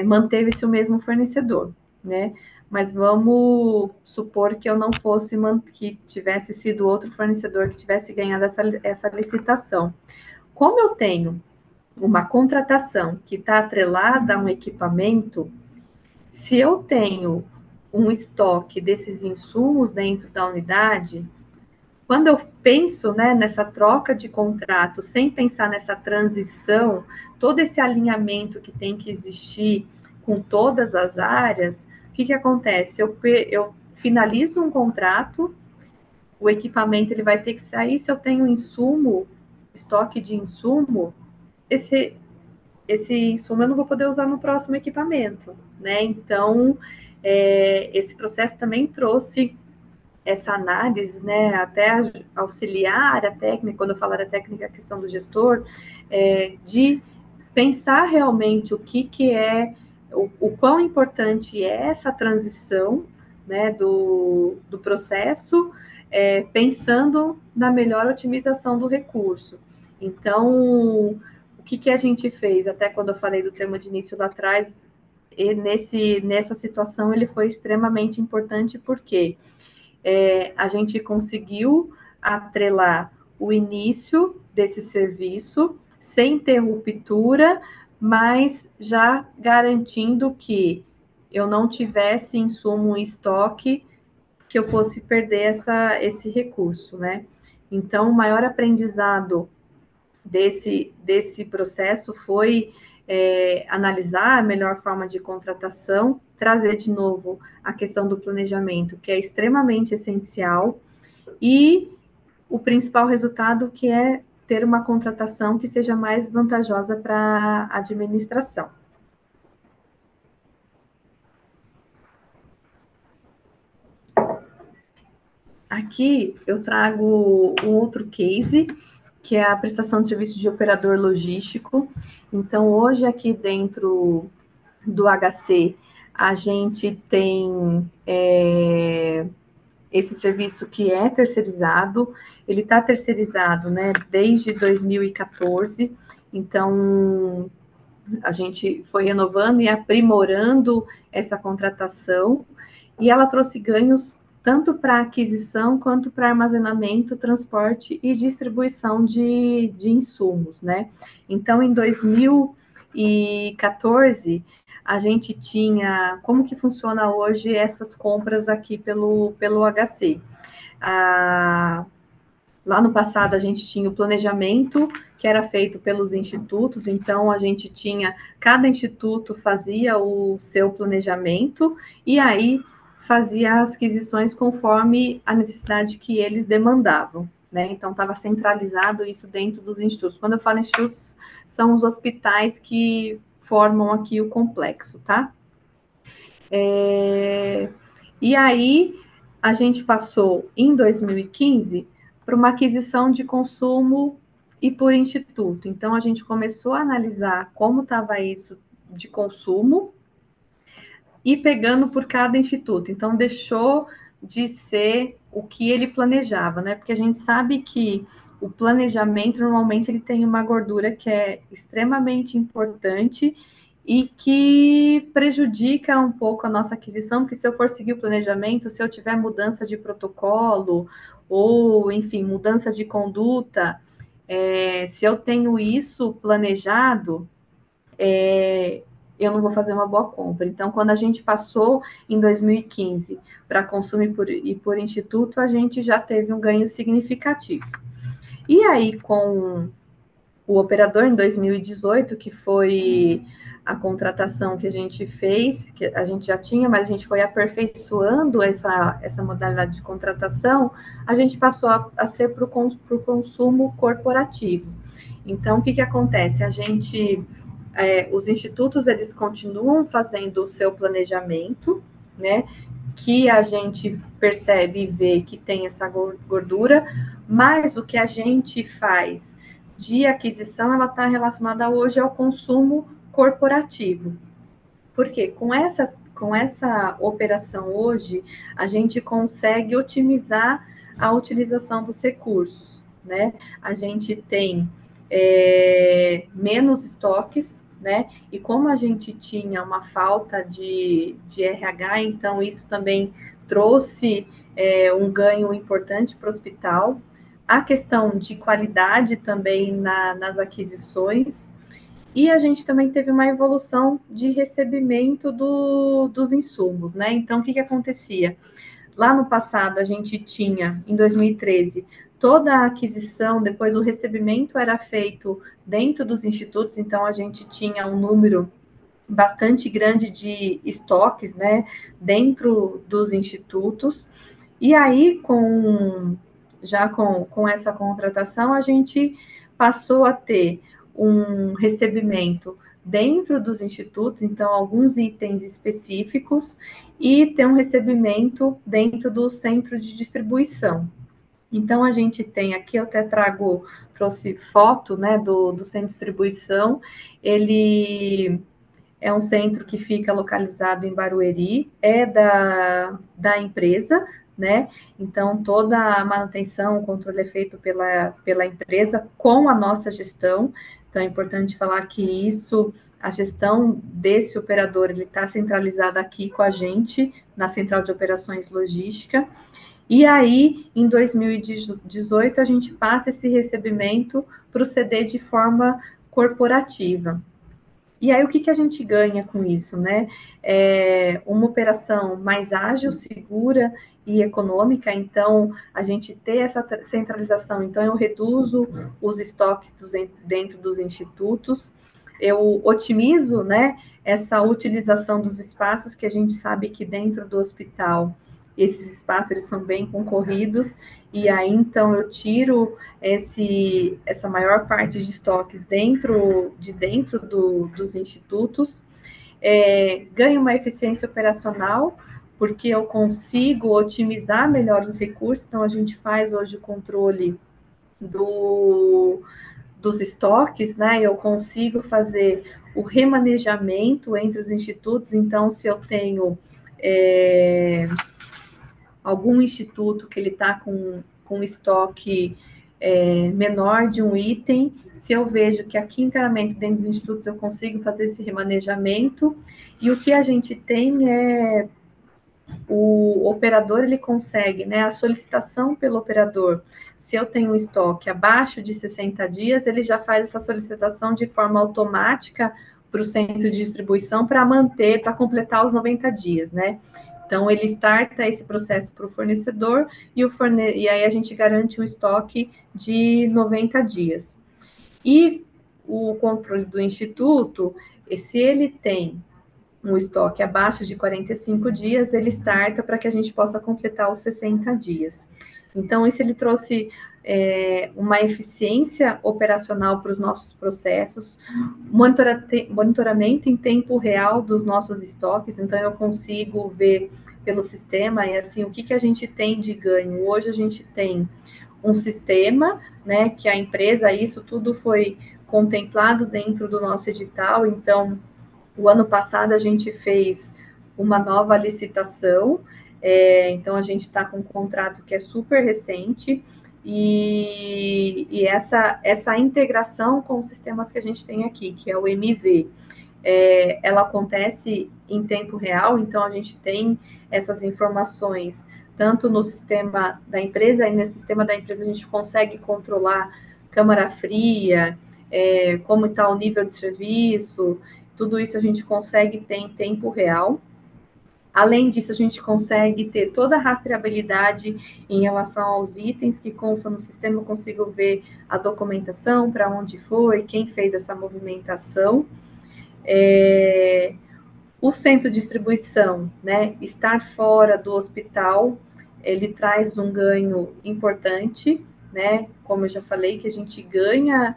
manteve-se o mesmo fornecedor, né? Mas vamos supor que eu não fosse, que tivesse sido outro fornecedor que tivesse ganhado essa licitação. Como eu tenho uma contratação que está atrelada a um equipamento, se eu tenho um estoque desses insumos dentro da unidade, quando eu penso, né, nessa troca de contrato, sem pensar nessa transição, todo esse alinhamento que tem que existir com todas as áreas, o que acontece? Eu finalizo um contrato, o equipamento ele vai ter que sair, se eu tenho insumo, estoque de insumo, esse insumo eu não vou poder usar no próximo equipamento, né? Então, esse processo também trouxe essa análise, né, até auxiliar a área técnica, quando eu falo área técnica, a questão do gestor, de pensar realmente que é, o quão importante é essa transição, né, do processo, pensando na melhor otimização do recurso. Então, o que a gente fez, até quando eu falei do termo de início lá atrás, nessa situação ele foi extremamente importante, porque a gente conseguiu atrelar o início desse serviço sem ter ruptura, mas já garantindo que eu não tivesse insumo em estoque, que eu fosse perder esse recurso, né? Então, o maior aprendizado desse processo foi analisar a melhor forma de contratação, trazer de novo a questão do planejamento, que é extremamente essencial, e o principal resultado, que é ter uma contratação que seja mais vantajosa para a administração. Aqui eu trago um outro case, que é a prestação de serviço de operador logístico. Então, hoje aqui dentro do HC, a gente tem esse serviço que é terceirizado, ele está terceirizado, né, desde 2014, então a gente foi renovando e aprimorando essa contratação, e ela trouxe ganhos tanto para aquisição quanto para armazenamento, transporte e distribuição de insumos, né? Então, em 2014, a gente tinha, como que funciona hoje essas compras aqui pelo HC? Lá no passado, a gente tinha o planejamento, que era feito pelos institutos, então a gente tinha, cada instituto fazia o seu planejamento, e aí fazia as aquisições conforme a necessidade que eles demandavam, né? Então, estava centralizado isso dentro dos institutos. Quando eu falo institutos, são os hospitais que formam aqui o complexo, tá? E aí, a gente passou, em 2015, para uma aquisição de consumo e por instituto. Então, a gente começou a analisar como estava isso de consumo e pegando por cada instituto. Então, deixou de ser o que ele planejava, né? Porque a gente sabe que o planejamento, normalmente, ele tem uma gordura que é extremamente importante e que prejudica um pouco a nossa aquisição, porque se eu for seguir o planejamento, se eu tiver mudança de protocolo, ou, enfim, mudança de conduta, se eu tenho isso planejado, eu não vou fazer uma boa compra. Então, quando a gente passou em 2015 para consumo e por instituto, a gente já teve um ganho significativo. E aí, com o operador em 2018, que foi a contratação que a gente fez, que a gente já tinha, mas a gente foi aperfeiçoando essa modalidade de contratação, a gente passou a ser para o consumo corporativo. Então, o que acontece? Os institutos, eles continuam fazendo o seu planejamento, né, que a gente percebe e vê que tem essa gordura, mas o que a gente faz de aquisição, ela está relacionada hoje ao consumo corporativo. Por quê? Com essa operação hoje, a gente consegue otimizar a utilização dos recursos, né? A gente tem menos estoques, né? E como a gente tinha uma falta de RH, então isso também trouxe um ganho importante para o hospital. A questão de qualidade também nas aquisições, e a gente também teve uma evolução de recebimento dos insumos, né? Então, o que acontecia? Lá no passado, a gente tinha, em 2013, toda a aquisição, depois o recebimento era feito dentro dos institutos, então a gente tinha um número bastante grande de estoques, né, dentro dos institutos. E aí, com essa contratação, a gente passou a ter um recebimento dentro dos institutos, então, alguns itens específicos, e ter um recebimento dentro do centro de distribuição. Então, a gente tem aqui, eu até trouxe foto, né, do centro de distribuição. Ele é um centro que fica localizado em Barueri, é da empresa, né? Então, toda a manutenção, o controle é feito pela empresa com a nossa gestão. Então, é importante falar que a gestão desse operador, ele está centralizada aqui com a gente, na Central de Operações Logística. E aí, em 2018, a gente passa esse recebimento para o CD de forma corporativa. E aí, o que a gente ganha com isso, né? Uma operação mais ágil, segura e econômica. Então, a gente ter essa centralização. Então, eu reduzo os estoques dentro dos institutos, eu otimizo, né, essa utilização dos espaços, que a gente sabe que dentro do hospital, esses espaços eles são bem concorridos, e aí, então, eu tiro essa maior parte de estoques dentro dos institutos, ganho uma eficiência operacional, porque eu consigo otimizar melhor os recursos, então a gente faz hoje o controle dos estoques, né? Eu consigo fazer o remanejamento entre os institutos, então se eu tenho algum instituto que ele está com estoque menor de um item, se eu vejo que aqui internamente dentro dos institutos eu consigo fazer esse remanejamento, e o que a gente tem o operador, ele consegue, né, a solicitação pelo operador, se eu tenho um estoque abaixo de 60 dias, ele já faz essa solicitação de forma automática para o centro de distribuição para completar os 90 dias, né? Então, ele starta esse processo para o fornecedor e aí a gente garante um estoque de 90 dias. E o controle do instituto, se ele tem um estoque abaixo de 45 dias, ele starta para que a gente possa completar os 60 dias. Então, isso ele trouxe uma eficiência operacional para os nossos processos, monitoramento em tempo real dos nossos estoques, então eu consigo ver pelo sistema e assim o que a gente tem de ganho. Hoje a gente tem um sistema, né, que a empresa, isso tudo foi contemplado dentro do nosso edital, então o ano passado a gente fez uma nova licitação, então a gente está com um contrato que é super recente, e essa integração com os sistemas que a gente tem aqui, que é o MV, ela acontece em tempo real, então a gente tem essas informações tanto no sistema da empresa, e nesse sistema da empresa a gente consegue controlar câmara fria, como está o nível de serviço, tudo isso a gente consegue ter em tempo real. Além disso, a gente consegue ter toda a rastreabilidade em relação aos itens que constam no sistema, eu consigo ver a documentação, para onde foi, quem fez essa movimentação. O centro de distribuição, né, estar fora do hospital, ele traz um ganho importante, né, como eu já falei, que a gente ganha,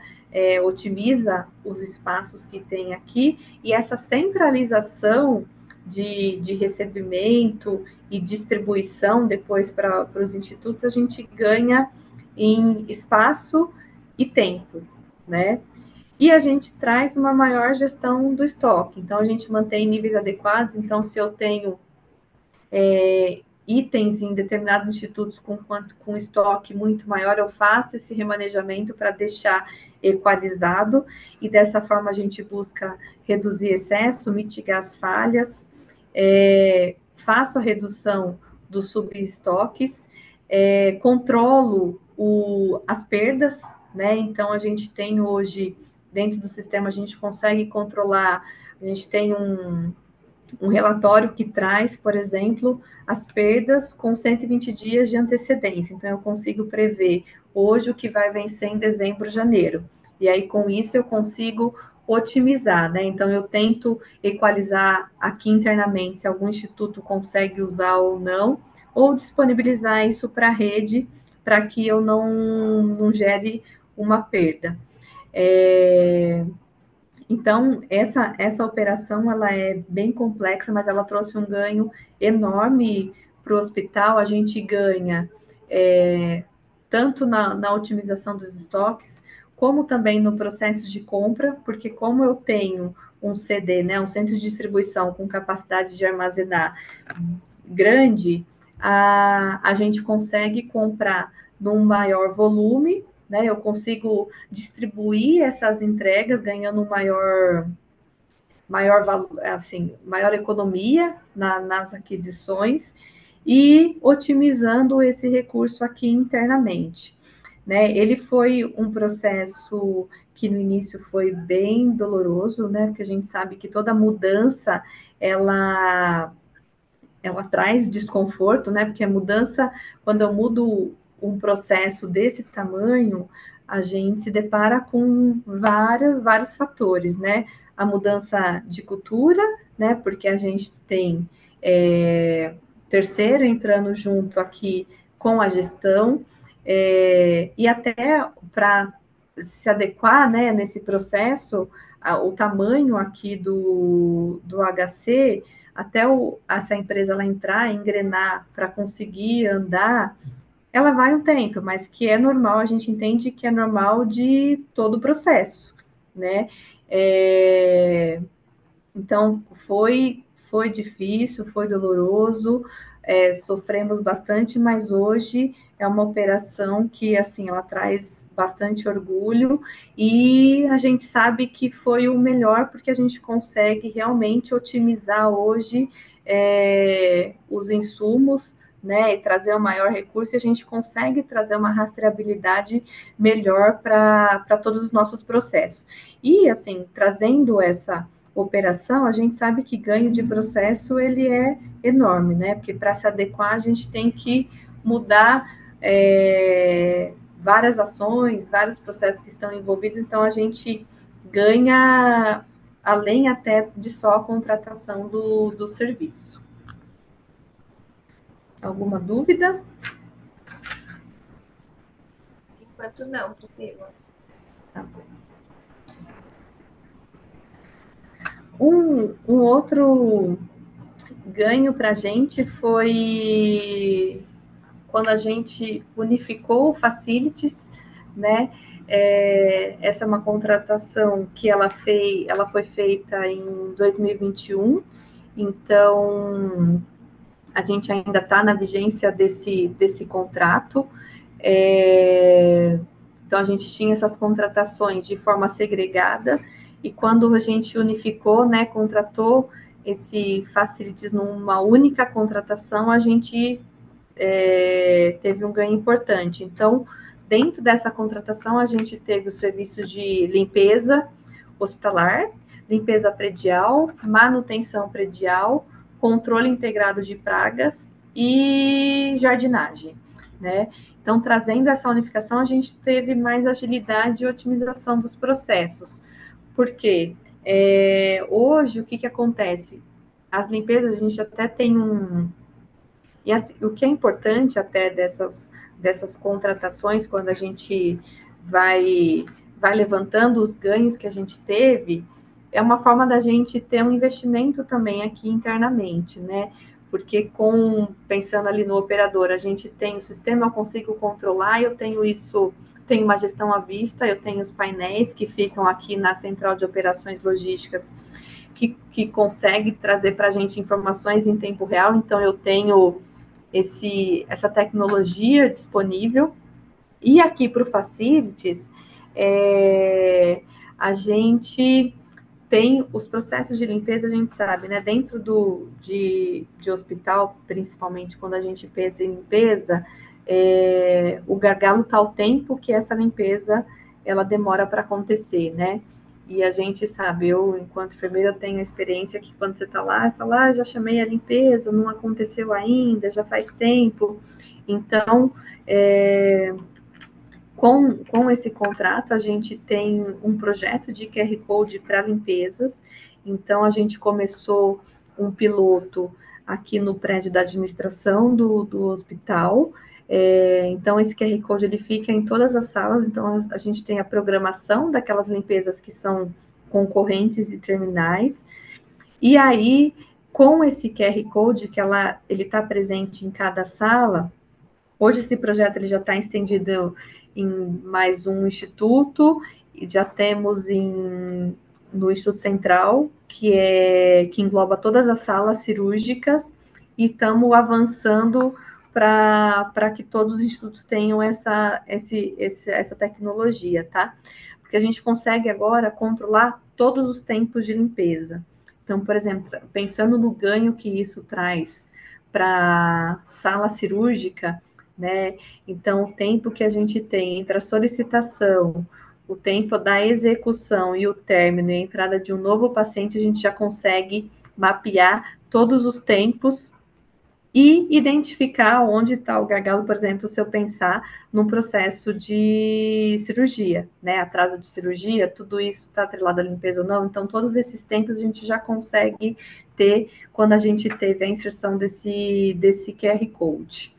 otimiza os espaços que tem aqui, e essa centralização de recebimento e distribuição depois para os institutos, a gente ganha em espaço e tempo, né? E a gente traz uma maior gestão do estoque. Então, a gente mantém níveis adequados. Então, se eu tenho itens em determinados institutos com estoque muito maior, eu faço esse remanejamento para deixar equalizado, e dessa forma a gente busca reduzir excesso, mitigar as falhas, faço a redução dos subestoques, controlo as perdas, né? Então, a gente tem hoje, dentro do sistema, a gente consegue controlar, a gente tem um relatório que traz, por exemplo, as perdas com 120 dias de antecedência. Então, eu consigo prever hoje o que vai vencer em dezembro, janeiro. E aí, com isso, eu consigo otimizar, né? Então, eu tento equalizar aqui internamente se algum instituto consegue usar ou não, ou disponibilizar isso para a rede, para que eu não gere uma perda. Então, essa operação, ela é bem complexa, mas ela trouxe um ganho enorme para o hospital. A gente ganha tanto na otimização dos estoques, como também no processo de compra, porque como eu tenho um CD, né, um centro de distribuição com capacidade de armazenar grande, a gente consegue comprar num maior volume, né? Eu consigo distribuir essas entregas, ganhando maior economia nas aquisições e otimizando esse recurso aqui internamente, né? Ele foi um processo que no início foi bem doloroso, né? Porque a gente sabe que toda mudança ela traz desconforto, né? Porque a mudança, quando eu mudo um processo desse tamanho, a gente se depara com vários fatores, né? A mudança de cultura, né? Porque a gente tem terceiro entrando junto aqui com a gestão, e até para se adequar, né, nesse processo, o tamanho aqui do HC, até essa empresa ela entrar, engrenar para conseguir andar, ela vai um tempo, mas que é normal, a gente entende que é normal de todo o processo, né? Então, foi difícil, foi doloroso, sofremos bastante, mas hoje é uma operação que, assim, ela traz bastante orgulho, e a gente sabe que foi o melhor, porque a gente consegue realmente otimizar hoje os insumos, né, e trazer um maior recurso, e a gente consegue trazer uma rastreabilidade melhor para todos os nossos processos. E, assim, trazendo essa operação, a gente sabe que ganho de processo ele é enorme, né? Porque para se adequar, a gente tem que mudar várias ações, vários processos que estão envolvidos, então a gente ganha além até de só a contratação do serviço. Alguma dúvida? Enquanto não, Priscila. Tá bom. Um outro ganho para a gente foi quando a gente unificou o Facilities, né? Essa é uma contratação que ela foi feita em 2021, então a gente ainda está na vigência desse contrato. Então a gente tinha essas contratações de forma segregada, e quando a gente unificou, né, contratou esse Facilities numa única contratação, a gente teve um ganho importante. Então, dentro dessa contratação, a gente teve os serviços de limpeza hospitalar, limpeza predial, manutenção predial, controle integrado de pragas e jardinagem, né? Então, trazendo essa unificação, a gente teve mais agilidade e otimização dos processos. Por quê? Hoje, o que acontece? As limpezas, a gente até tem e assim, o que é importante até dessas contratações, quando a gente vai levantando os ganhos que a gente teve, é uma forma da gente ter um investimento também aqui internamente, né? Porque pensando ali no operador, a gente tem o sistema, eu consigo controlar, eu tenho isso, tenho uma gestão à vista, eu tenho os painéis que ficam aqui na central de operações logísticas, que consegue trazer para a gente informações em tempo real, então eu tenho essa tecnologia disponível. E aqui para o Facilities, a gente tem os processos de limpeza, a gente sabe, né? Dentro de hospital, principalmente quando a gente pensa em limpeza, o gargalo está o tempo que essa limpeza ela demora para acontecer, né? E a gente sabe, eu, enquanto enfermeira, tenho a experiência que quando você está lá, fala, já chamei a limpeza, não aconteceu ainda, já faz tempo. Então, com esse contrato, a gente tem um projeto de QR Code para limpezas. Então, a gente começou um piloto aqui no prédio da administração do hospital. Então, esse QR Code ele fica em todas as salas. Então, a gente tem a programação daquelas limpezas que são concorrentes e terminais. E aí, com esse QR Code, que ele está presente em cada sala, hoje esse projeto ele já está estendido em mais um instituto, e já temos no Instituto Central, que engloba todas as salas cirúrgicas, e estamos avançando para que todos os institutos tenham essa tecnologia, tá? Porque a gente consegue agora controlar todos os tempos de limpeza. Então, por exemplo, pensando no ganho que isso traz para sala cirúrgica, né? Então, o tempo que a gente tem entre a solicitação, o tempo da execução e o término e a entrada de um novo paciente, a gente já consegue mapear todos os tempos e identificar onde está o gargalo, por exemplo, se eu pensar num processo de cirurgia, né? Atraso de cirurgia, tudo isso está atrelado à limpeza ou não. Então, todos esses tempos a gente já consegue ter quando a gente teve a inserção desse QR Code.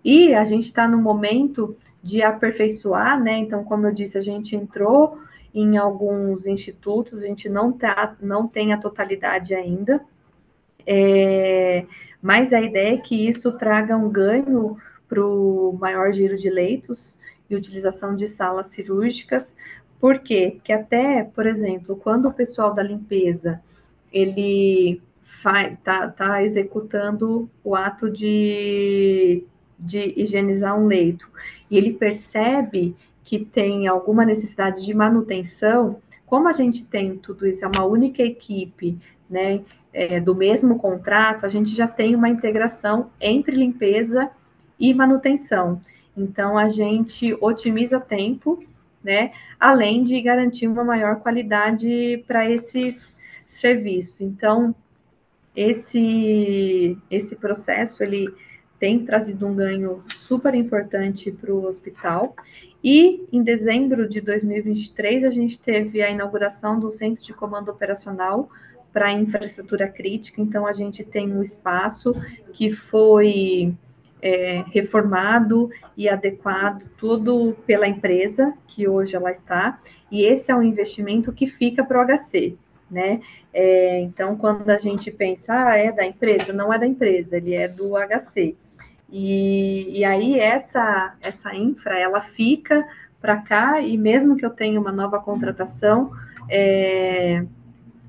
E a gente está no momento de aperfeiçoar, né? Então, como eu disse, a gente entrou em alguns institutos, a gente não tem a totalidade ainda, mas a ideia é que isso traga um ganho para o maior giro de leitos e utilização de salas cirúrgicas. Por quê? Porque até, por exemplo, quando o pessoal da limpeza ele tá executando o ato de higienizar um leito, e ele percebe que tem alguma necessidade de manutenção, como a gente tem tudo isso, é uma única equipe, né, do mesmo contrato, a gente já tem uma integração entre limpeza e manutenção. Então, a gente otimiza tempo, né, além de garantir uma maior qualidade para esses serviços. Então, esse processo, ele tem trazido um ganho super importante para o hospital. E em dezembro de 2023, a gente teve a inauguração do Centro de Comando Operacional para a infraestrutura crítica. Então, a gente tem um espaço que foi reformado e adequado, tudo pela empresa, que hoje ela está, e esse é um investimento que fica para o HC, né? Então, quando a gente pensa, é da empresa, não é da empresa, ele é do HC. E aí essa infra, ela fica para cá, e mesmo que eu tenha uma nova contratação,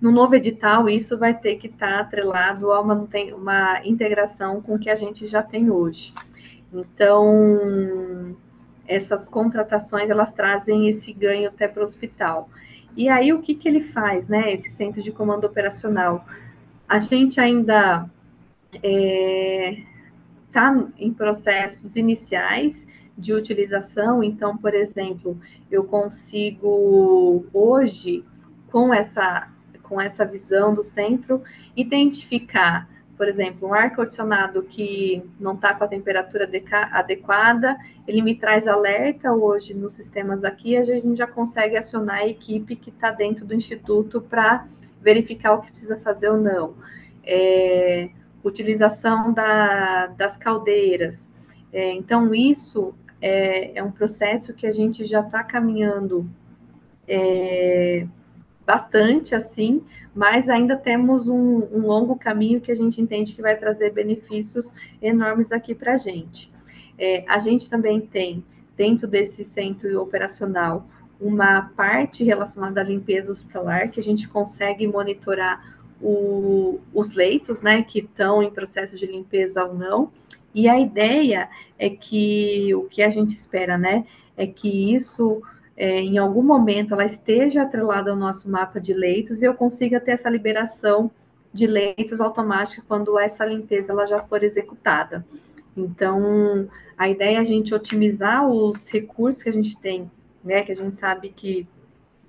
no novo edital, isso vai ter que estar atrelado a uma integração com o que a gente já tem hoje. Então, essas contratações, elas trazem esse ganho até para o hospital. E aí, o que ele faz, né, esse centro de comando operacional? A gente ainda está em processos iniciais de utilização, então, por exemplo, eu consigo hoje, com essa visão do centro, identificar, por exemplo, um ar-condicionado que não está com a temperatura adequada, ele me traz alerta hoje nos sistemas aqui, a gente já consegue acionar a equipe que está dentro do instituto para verificar o que precisa fazer ou não. Utilização das caldeiras. Então, isso é um processo que a gente já está caminhando bastante, assim, mas ainda temos um longo caminho que a gente entende que vai trazer benefícios enormes aqui para a gente. A gente também tem, dentro desse centro operacional, uma parte relacionada à limpeza hospitalar, que a gente consegue monitorar os leitos, né, que estão em processo de limpeza ou não, e a ideia é que, o que a gente espera, né, é que isso, em algum momento, ela esteja atrelada ao nosso mapa de leitos e eu consiga ter essa liberação de leitos automática quando essa limpeza ela já for executada. Então, a ideia é a gente otimizar os recursos que a gente tem, né, que a gente sabe que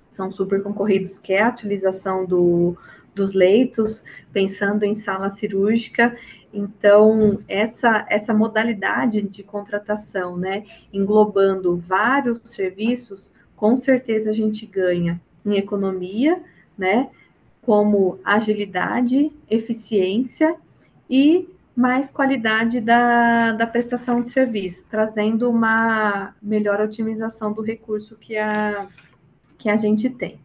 são super concorridos, que é a utilização dos leitos, pensando em sala cirúrgica. Então, essa modalidade de contratação, né, englobando vários serviços, com certeza a gente ganha em economia, né, como agilidade, eficiência e mais qualidade da prestação de serviço, trazendo uma melhor otimização do recurso que a gente tem.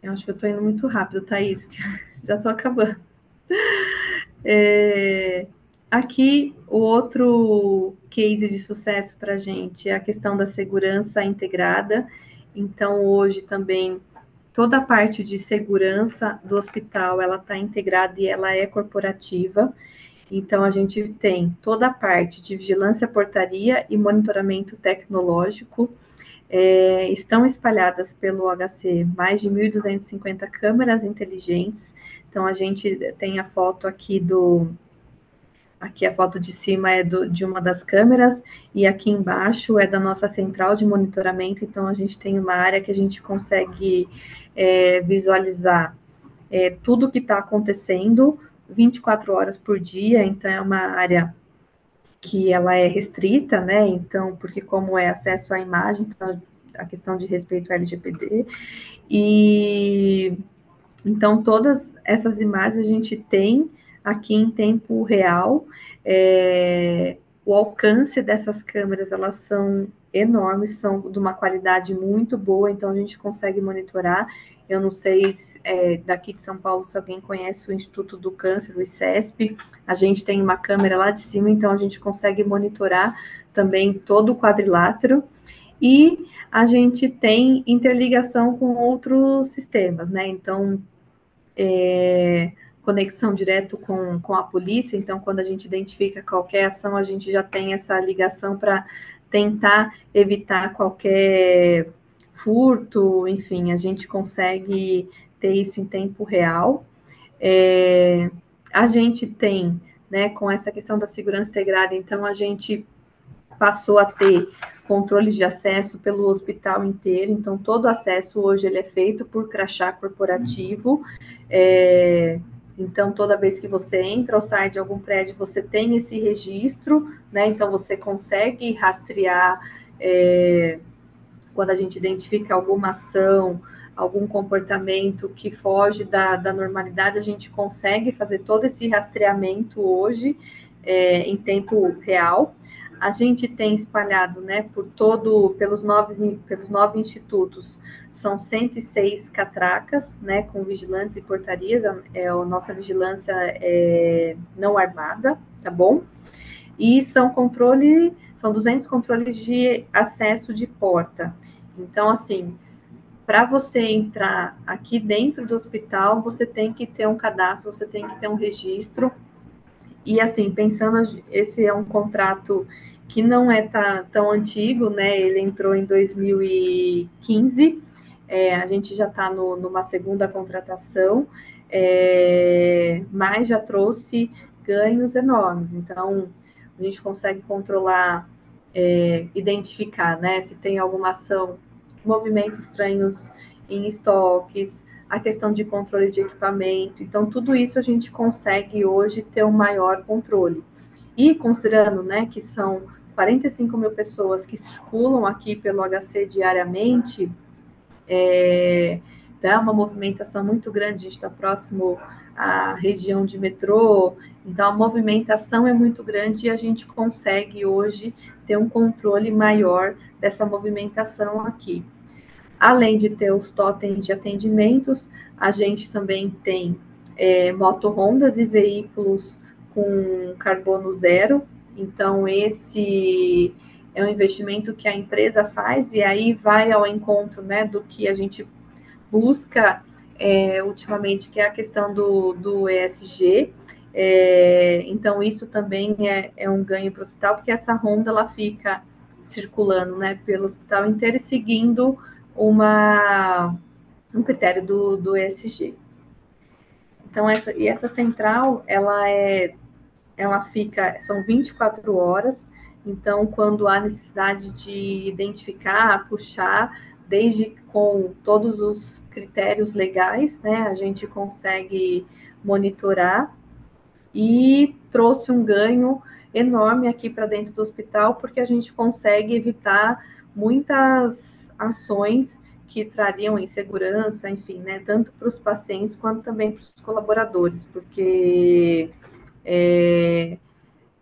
Eu acho que eu estou indo muito rápido, Thaís, porque já estou acabando. Aqui, o outro case de sucesso para a gente é a questão da segurança integrada. Então, hoje também, toda a parte de segurança do hospital, ela está integrada e ela é corporativa. Então, a gente tem toda a parte de vigilância, portaria e monitoramento tecnológico. Estão espalhadas pelo HC mais de 1.250 câmeras inteligentes. Então, a gente tem a foto aqui Aqui a foto de cima é de uma das câmeras, e aqui embaixo é da nossa central de monitoramento. Então, a gente tem uma área que a gente consegue visualizar tudo o que está acontecendo 24 horas por dia. Então, é uma área que ela é restrita, né? Então, porque como é acesso à imagem, então, a questão de respeito ao LGPD, e então todas essas imagens a gente tem aqui em tempo real. O alcance dessas câmeras, elas são enormes, são de uma qualidade muito boa, então a gente consegue monitorar. Eu não sei se, daqui de São Paulo, se alguém conhece o Instituto do Câncer, o ICESP, a gente tem uma câmera lá de cima, então a gente consegue monitorar também todo o quadrilátero, e a gente tem interligação com outros sistemas, né? Então, conexão direto com a polícia. Então, quando a gente identifica qualquer ação, a gente já tem essa ligação para tentar evitar qualquer furto, enfim, a gente consegue ter isso em tempo real. A gente tem, né, com essa questão da segurança integrada, então a gente passou a ter controles de acesso pelo hospital inteiro. Então, todo acesso hoje ele é feito por crachá corporativo. Então, toda vez que você entra ou sai de algum prédio, você tem esse registro, né? Então, você consegue rastrear quando a gente identifica alguma ação, algum comportamento que foge da normalidade, a gente consegue fazer todo esse rastreamento hoje em tempo real. A gente tem espalhado, né, pelos 9 institutos, são 106 catracas, né, com vigilantes e portarias, a nossa vigilância não armada, tá bom? E são 200 controles de acesso de porta. Então, assim, para você entrar aqui dentro do hospital, você tem que ter um cadastro, você tem que ter um registro. E assim, pensando, esse é um contrato que não é tão antigo, né? Ele entrou em 2015, a gente já está numa segunda contratação, mas já trouxe ganhos enormes. Então, a gente consegue controlar, identificar, né? Se tem alguma ação, movimentos estranhos em estoques, a questão de controle de equipamento. Então, tudo isso a gente consegue hoje ter um maior controle. E considerando, né, que são 45 mil pessoas que circulam aqui pelo HC diariamente, dá uma movimentação muito grande, a gente está próximo à região de metrô, então a movimentação é muito grande e a gente consegue hoje ter um controle maior dessa movimentação aqui. Além de ter os totens de atendimentos, a gente também tem motorhondas e veículos com carbono zero. Então, esse é um investimento que a empresa faz e aí vai ao encontro, né, do que a gente busca ultimamente, que é a questão do ESG. Então, isso também é um ganho para o hospital, porque essa Honda ela fica circulando, né, pelo hospital inteiro e seguindo um critério do ESG. Então, essa central, ela fica, são 24 horas, então, quando há necessidade de identificar, puxar, desde com todos os critérios legais, né, a gente consegue monitorar e trouxe um ganho enorme aqui para dentro do hospital, porque a gente consegue evitar muitas ações que trariam insegurança, enfim, né, tanto para os pacientes quanto também para os colaboradores, porque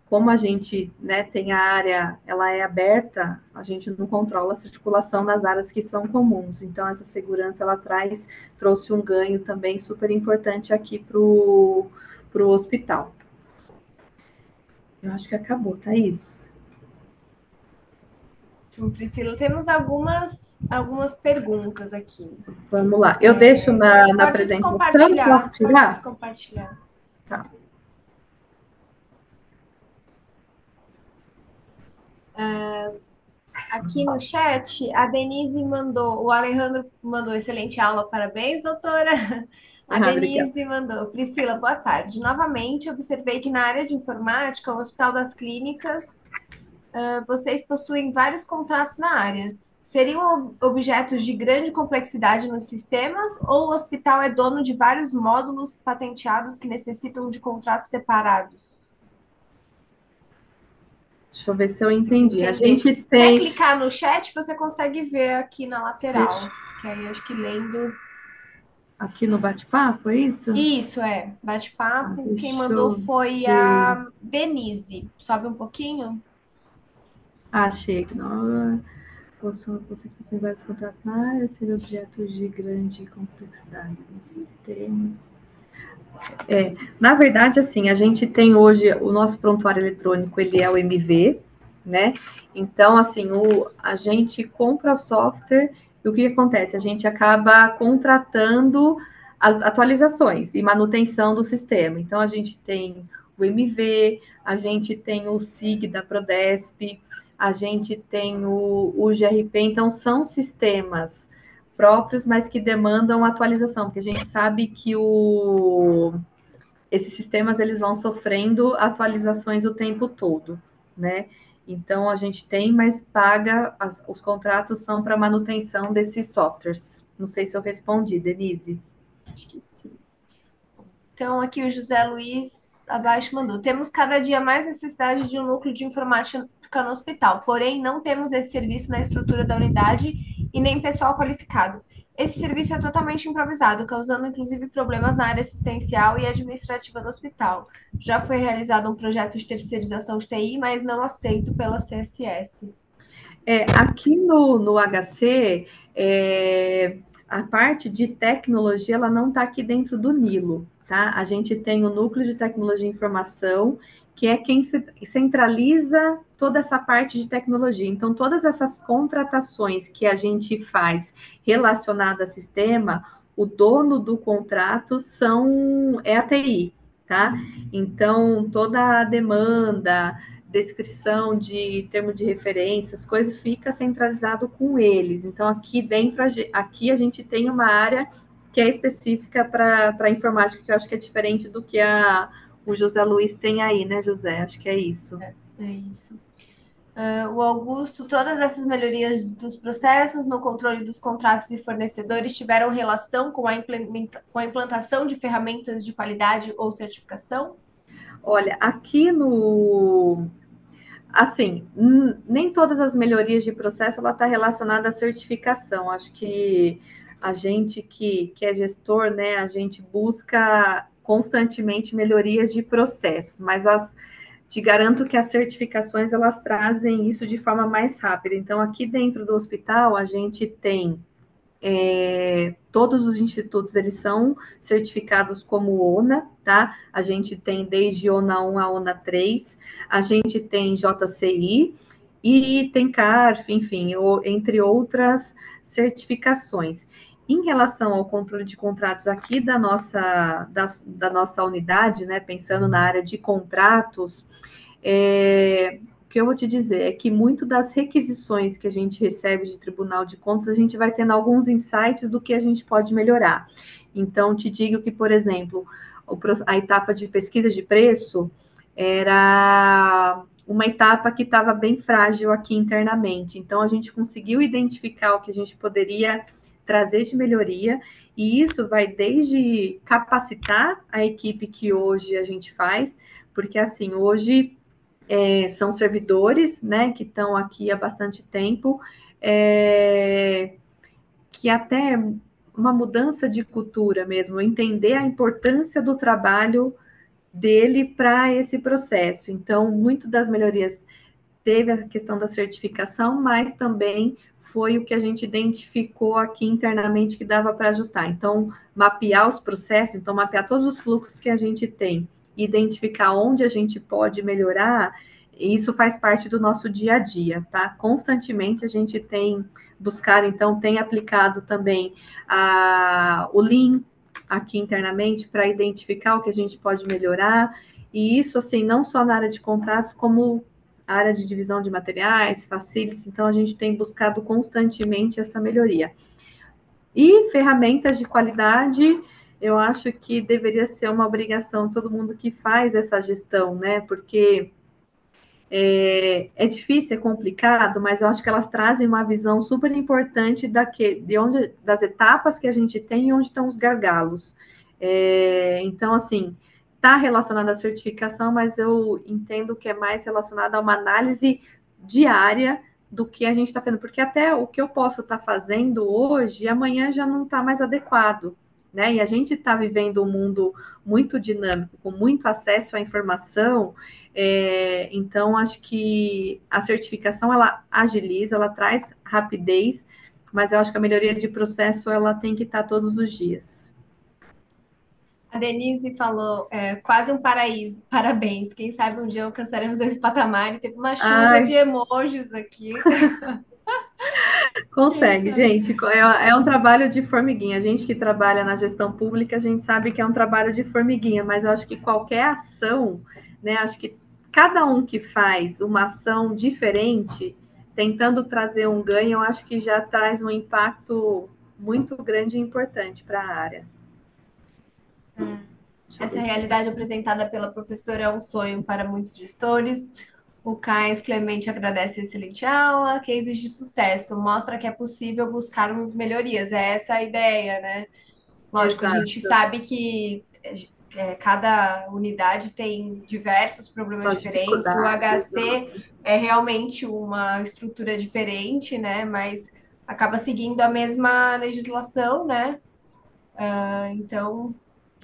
como a gente, né, tem a área, ela é aberta, a gente não controla a circulação nas áreas que são comuns. Então, essa segurança, ela trouxe um ganho também super importante aqui para o hospital. Eu acho que acabou, Thaís. Priscila, temos algumas perguntas aqui. Vamos lá. Eu deixo na Pode apresentação, descompartilhar. posso tirar? Pode descompartilhar. Tá. Aqui no chat, a Denise mandou, o Alejandro mandou excelente aula, parabéns, doutora. A Obrigada. Denise mandou, Priscila, boa tarde. Novamente, observei que na área de informática, o Hospital das Clínicas, vocês possuem vários contratos na área. Seriam objetos de grande complexidade nos sistemas ou o hospital é dono de vários módulos patenteados que necessitam de contratos separados? Deixa eu ver se eu Consegui entendi. A entender. gente Até tem. clicar no chat, você consegue ver aqui na lateral. Deixa- Que aí acho que lendo. Aqui no bate-papo, é isso? Isso, é. Bate-papo. Quem Deixa mandou eu foi ver. a Denise. Sobe um pouquinho. Achei que não. Vocês possuem vários contratos na área, serem objetos de grande complexidade nos sistemas. Na verdade, assim, a gente tem hoje o nosso prontuário eletrônico, ele é o MV, né? Então, assim, a gente compra o software e o que acontece? A gente acaba contratando atualizações e manutenção do sistema. Então, a gente tem o MV, a gente tem o SIG da Prodesp, a gente tem o GRP, então são sistemas próprios, mas que demandam atualização, porque a gente sabe que esses sistemas eles vão sofrendo atualizações o tempo todo, né? Então a gente tem, mas paga, os contratos são para manutenção desses softwares. Não sei se eu respondi, Denise. Acho que sim. Então, aqui o José Luiz abaixo mandou. Temos cada dia mais necessidade de um núcleo de informática no hospital, porém não temos esse serviço na estrutura da unidade e nem pessoal qualificado. Esse serviço é totalmente improvisado, causando inclusive problemas na área assistencial e administrativa do hospital. Já foi realizado um projeto de terceirização de TI, mas não aceito pela CSS. Aqui no HC, a parte de tecnologia, ela não está aqui dentro do Nilo, tá? A gente tem o Núcleo de Tecnologia e Informação, que é quem centraliza toda essa parte de tecnologia. Então, todas essas contratações que a gente faz relacionadas a sistema, o dono do contrato é a TI, tá? Então, toda a demanda, descrição de termo de referências, coisas fica centralizado com eles. Então, aqui dentro, aqui a gente tem uma área que é específica para informática, que eu acho que é diferente do que o José Luiz tem aí, né, José? Acho que é isso. É isso. O Augusto, todas essas melhorias dos processos no controle dos contratos e fornecedores tiveram relação com a implantação de ferramentas de qualidade ou certificação? Olha, aqui assim, nem todas as melhorias de processo ela está relacionada à certificação. Acho que a gente que é gestor, né, a gente busca constantemente melhorias de processos, mas te garanto que as certificações elas trazem isso de forma mais rápida. Então, aqui dentro do hospital, a gente tem todos os institutos eles são certificados como ONA, tá? A gente tem desde ONA 1 a ONA 3, a gente tem JCI e tem CARF, enfim, entre outras certificações. Em relação ao controle de contratos aqui da nossa unidade, né, pensando na área de contratos, o que eu vou te dizer é que muito das requisições que a gente recebe de Tribunal de Contas, a gente vai tendo alguns insights do que a gente pode melhorar. Então, te digo que, por exemplo, a etapa de pesquisa de preço era uma etapa que estava bem frágil aqui internamente. Então, a gente conseguiu identificar o que a gente poderia trazer de melhoria, e isso vai desde capacitar a equipe que hoje a gente faz, porque assim, hoje são servidores, né, que estão aqui há bastante tempo, que até uma mudança de cultura mesmo, entender a importância do trabalho dele para esse processo. Então, muito das melhorias teve a questão da certificação, mas também foi o que a gente identificou aqui internamente que dava para ajustar. Então, mapear os processos, então mapear todos os fluxos que a gente tem, identificar onde a gente pode melhorar, isso faz parte do nosso dia a dia, tá? Constantemente a gente tem buscado, então tem aplicado também o Lean aqui internamente para identificar o que a gente pode melhorar, e isso assim, não só na área de contratos, como área de divisão de materiais, facilities, então a gente tem buscado constantemente essa melhoria. E ferramentas de qualidade, eu acho que deveria ser uma obrigação todo mundo que faz essa gestão, né? Porque é difícil, é complicado, mas eu acho que elas trazem uma visão super importante das etapas que a gente tem e onde estão os gargalos. Então, assim, está relacionada à certificação, mas eu entendo que é mais relacionada a uma análise diária do que a gente está fazendo, porque até o que eu posso estar fazendo hoje, amanhã já não está mais adequado, né? E a gente está vivendo um mundo muito dinâmico, com muito acesso à informação, então acho que a certificação ela agiliza, ela traz rapidez, mas eu acho que a melhoria de processo ela tem que estar todos os dias. A Denise falou, quase um paraíso, parabéns. Quem sabe um dia alcançaremos esse patamar e teve uma chuva de Ai, emojis aqui. Quem consegue, sabe? gente. É um trabalho de formiguinha. A gente que trabalha na gestão pública, a gente sabe que é um trabalho de formiguinha, mas eu acho que qualquer ação, né? Acho que cada um que faz uma ação diferente, tentando trazer um ganho, eu acho que já traz um impacto muito grande e importante para a área. Deixa eu Essa ver se tem realidade mais. apresentada pela professora é um sonho para muitos gestores. O Cais Clemente agradece a excelente aula, cases de sucesso, mostra que é possível buscarmos melhorias. É essa a ideia, né? Lógico, a gente Exato. sabe que cada unidade tem diversos problemas Suas diferentes. O dificuldades, HC é realmente uma estrutura diferente, né? Mas acaba seguindo a mesma legislação, né? Então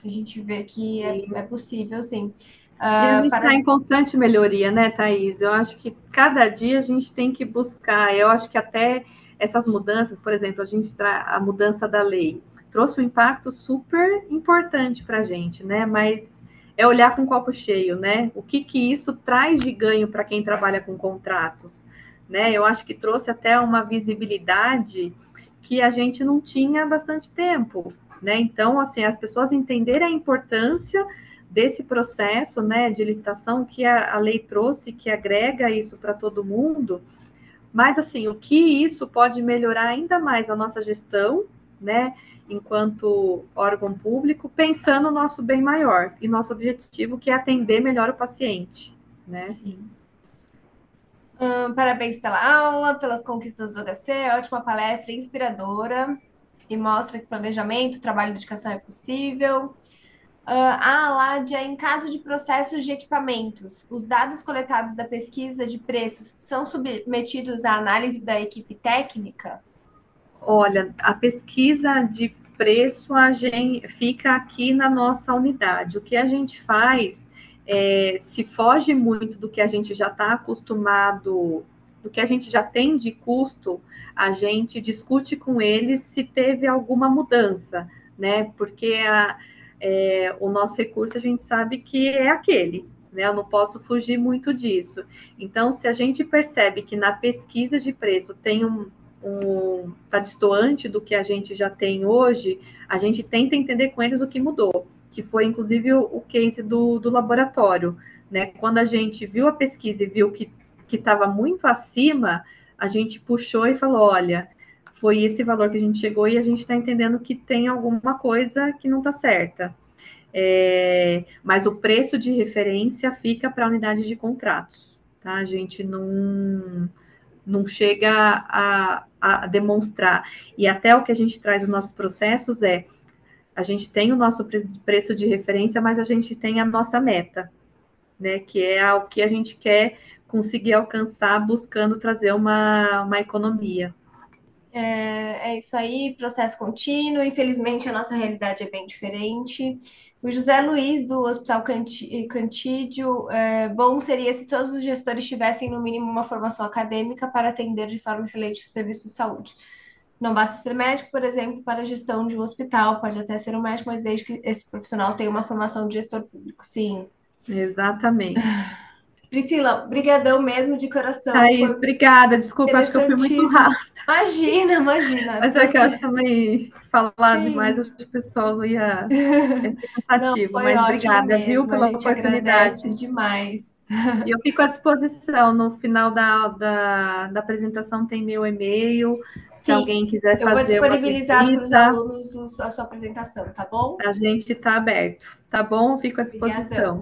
a gente vê que é sim. possível, sim. E a gente está Para em constante melhoria, né, Thaís? Eu acho que cada dia a gente tem que buscar. Eu acho que até essas mudanças, por exemplo, a mudança da lei trouxe um impacto super importante para a gente, né? Mas é olhar com o copo cheio, né? O que que isso traz de ganho para quem trabalha com contratos, né? Eu acho que trouxe até uma visibilidade que a gente não tinha há bastante tempo, né? Então, assim, as pessoas entenderem a importância desse processo, né, de licitação que a lei trouxe, que agrega isso para todo mundo, mas assim, o que isso pode melhorar ainda mais a nossa gestão, né, enquanto órgão público, pensando no nosso bem maior e nosso objetivo, que é atender melhor o paciente, né? sim. Parabéns pela aula, pelas conquistas do HC, ótima palestra, inspiradora e mostra que planejamento, trabalho e dedicação é possível. Ládia, em caso de processos de equipamentos, os dados coletados da pesquisa de preços são submetidos à análise da equipe técnica? Olha, a pesquisa de preço a gente fica aqui na nossa unidade. O que a gente faz se foge muito do que a gente já está acostumado, do que a gente já tem de custo, a gente discute com eles se teve alguma mudança, né? Porque o nosso recurso a gente sabe que é aquele, né? Eu não posso fugir muito disso. Então, se a gente percebe que na pesquisa de preço tem está destoante do que a gente já tem hoje, a gente tenta entender com eles o que mudou, que foi inclusive o case do laboratório, né? Quando a gente viu a pesquisa e viu que estava muito acima, a gente puxou e falou: olha, foi esse valor que a gente chegou e a gente está entendendo que tem alguma coisa que não está certa. Mas o preço de referência fica para a unidade de contratos, tá? A gente não chega a demonstrar. E até o que a gente traz nos nossos processos a gente tem o nosso preço de referência, mas a gente tem a nossa meta, né? Que é o que a gente quer conseguir alcançar buscando trazer uma economia. É isso aí, processo contínuo. Infelizmente, a nossa realidade é bem diferente. O José Luiz, do Hospital Cantídio, bom seria se todos os gestores tivessem, no mínimo, uma formação acadêmica para atender de forma excelente o serviço de saúde. Não basta ser médico, por exemplo, para a gestão de um hospital, pode até ser um médico, mas desde que esse profissional tenha uma formação de gestor público. Sim. Exatamente. Priscila, brigadão mesmo de coração, Thaís, foi obrigada. Desculpa, acho que eu fui muito interessantíssimo. rápida. Imagina, imagina. Mas é que eu acho também falar demais, Sim. acho que o pessoal ia ser Não, cansativo. foi Mas ótimo obrigada, viu, mesmo. A pela gente agradece oportunidade. demais. E eu fico à disposição. No final da apresentação tem meu e-mail. Se Sim, alguém quiser eu vou fazer uma disponibilizar para os visita, alunos a sua apresentação, tá bom? a gente está aberto. Tá bom? Eu fico à disposição. Obrigadão.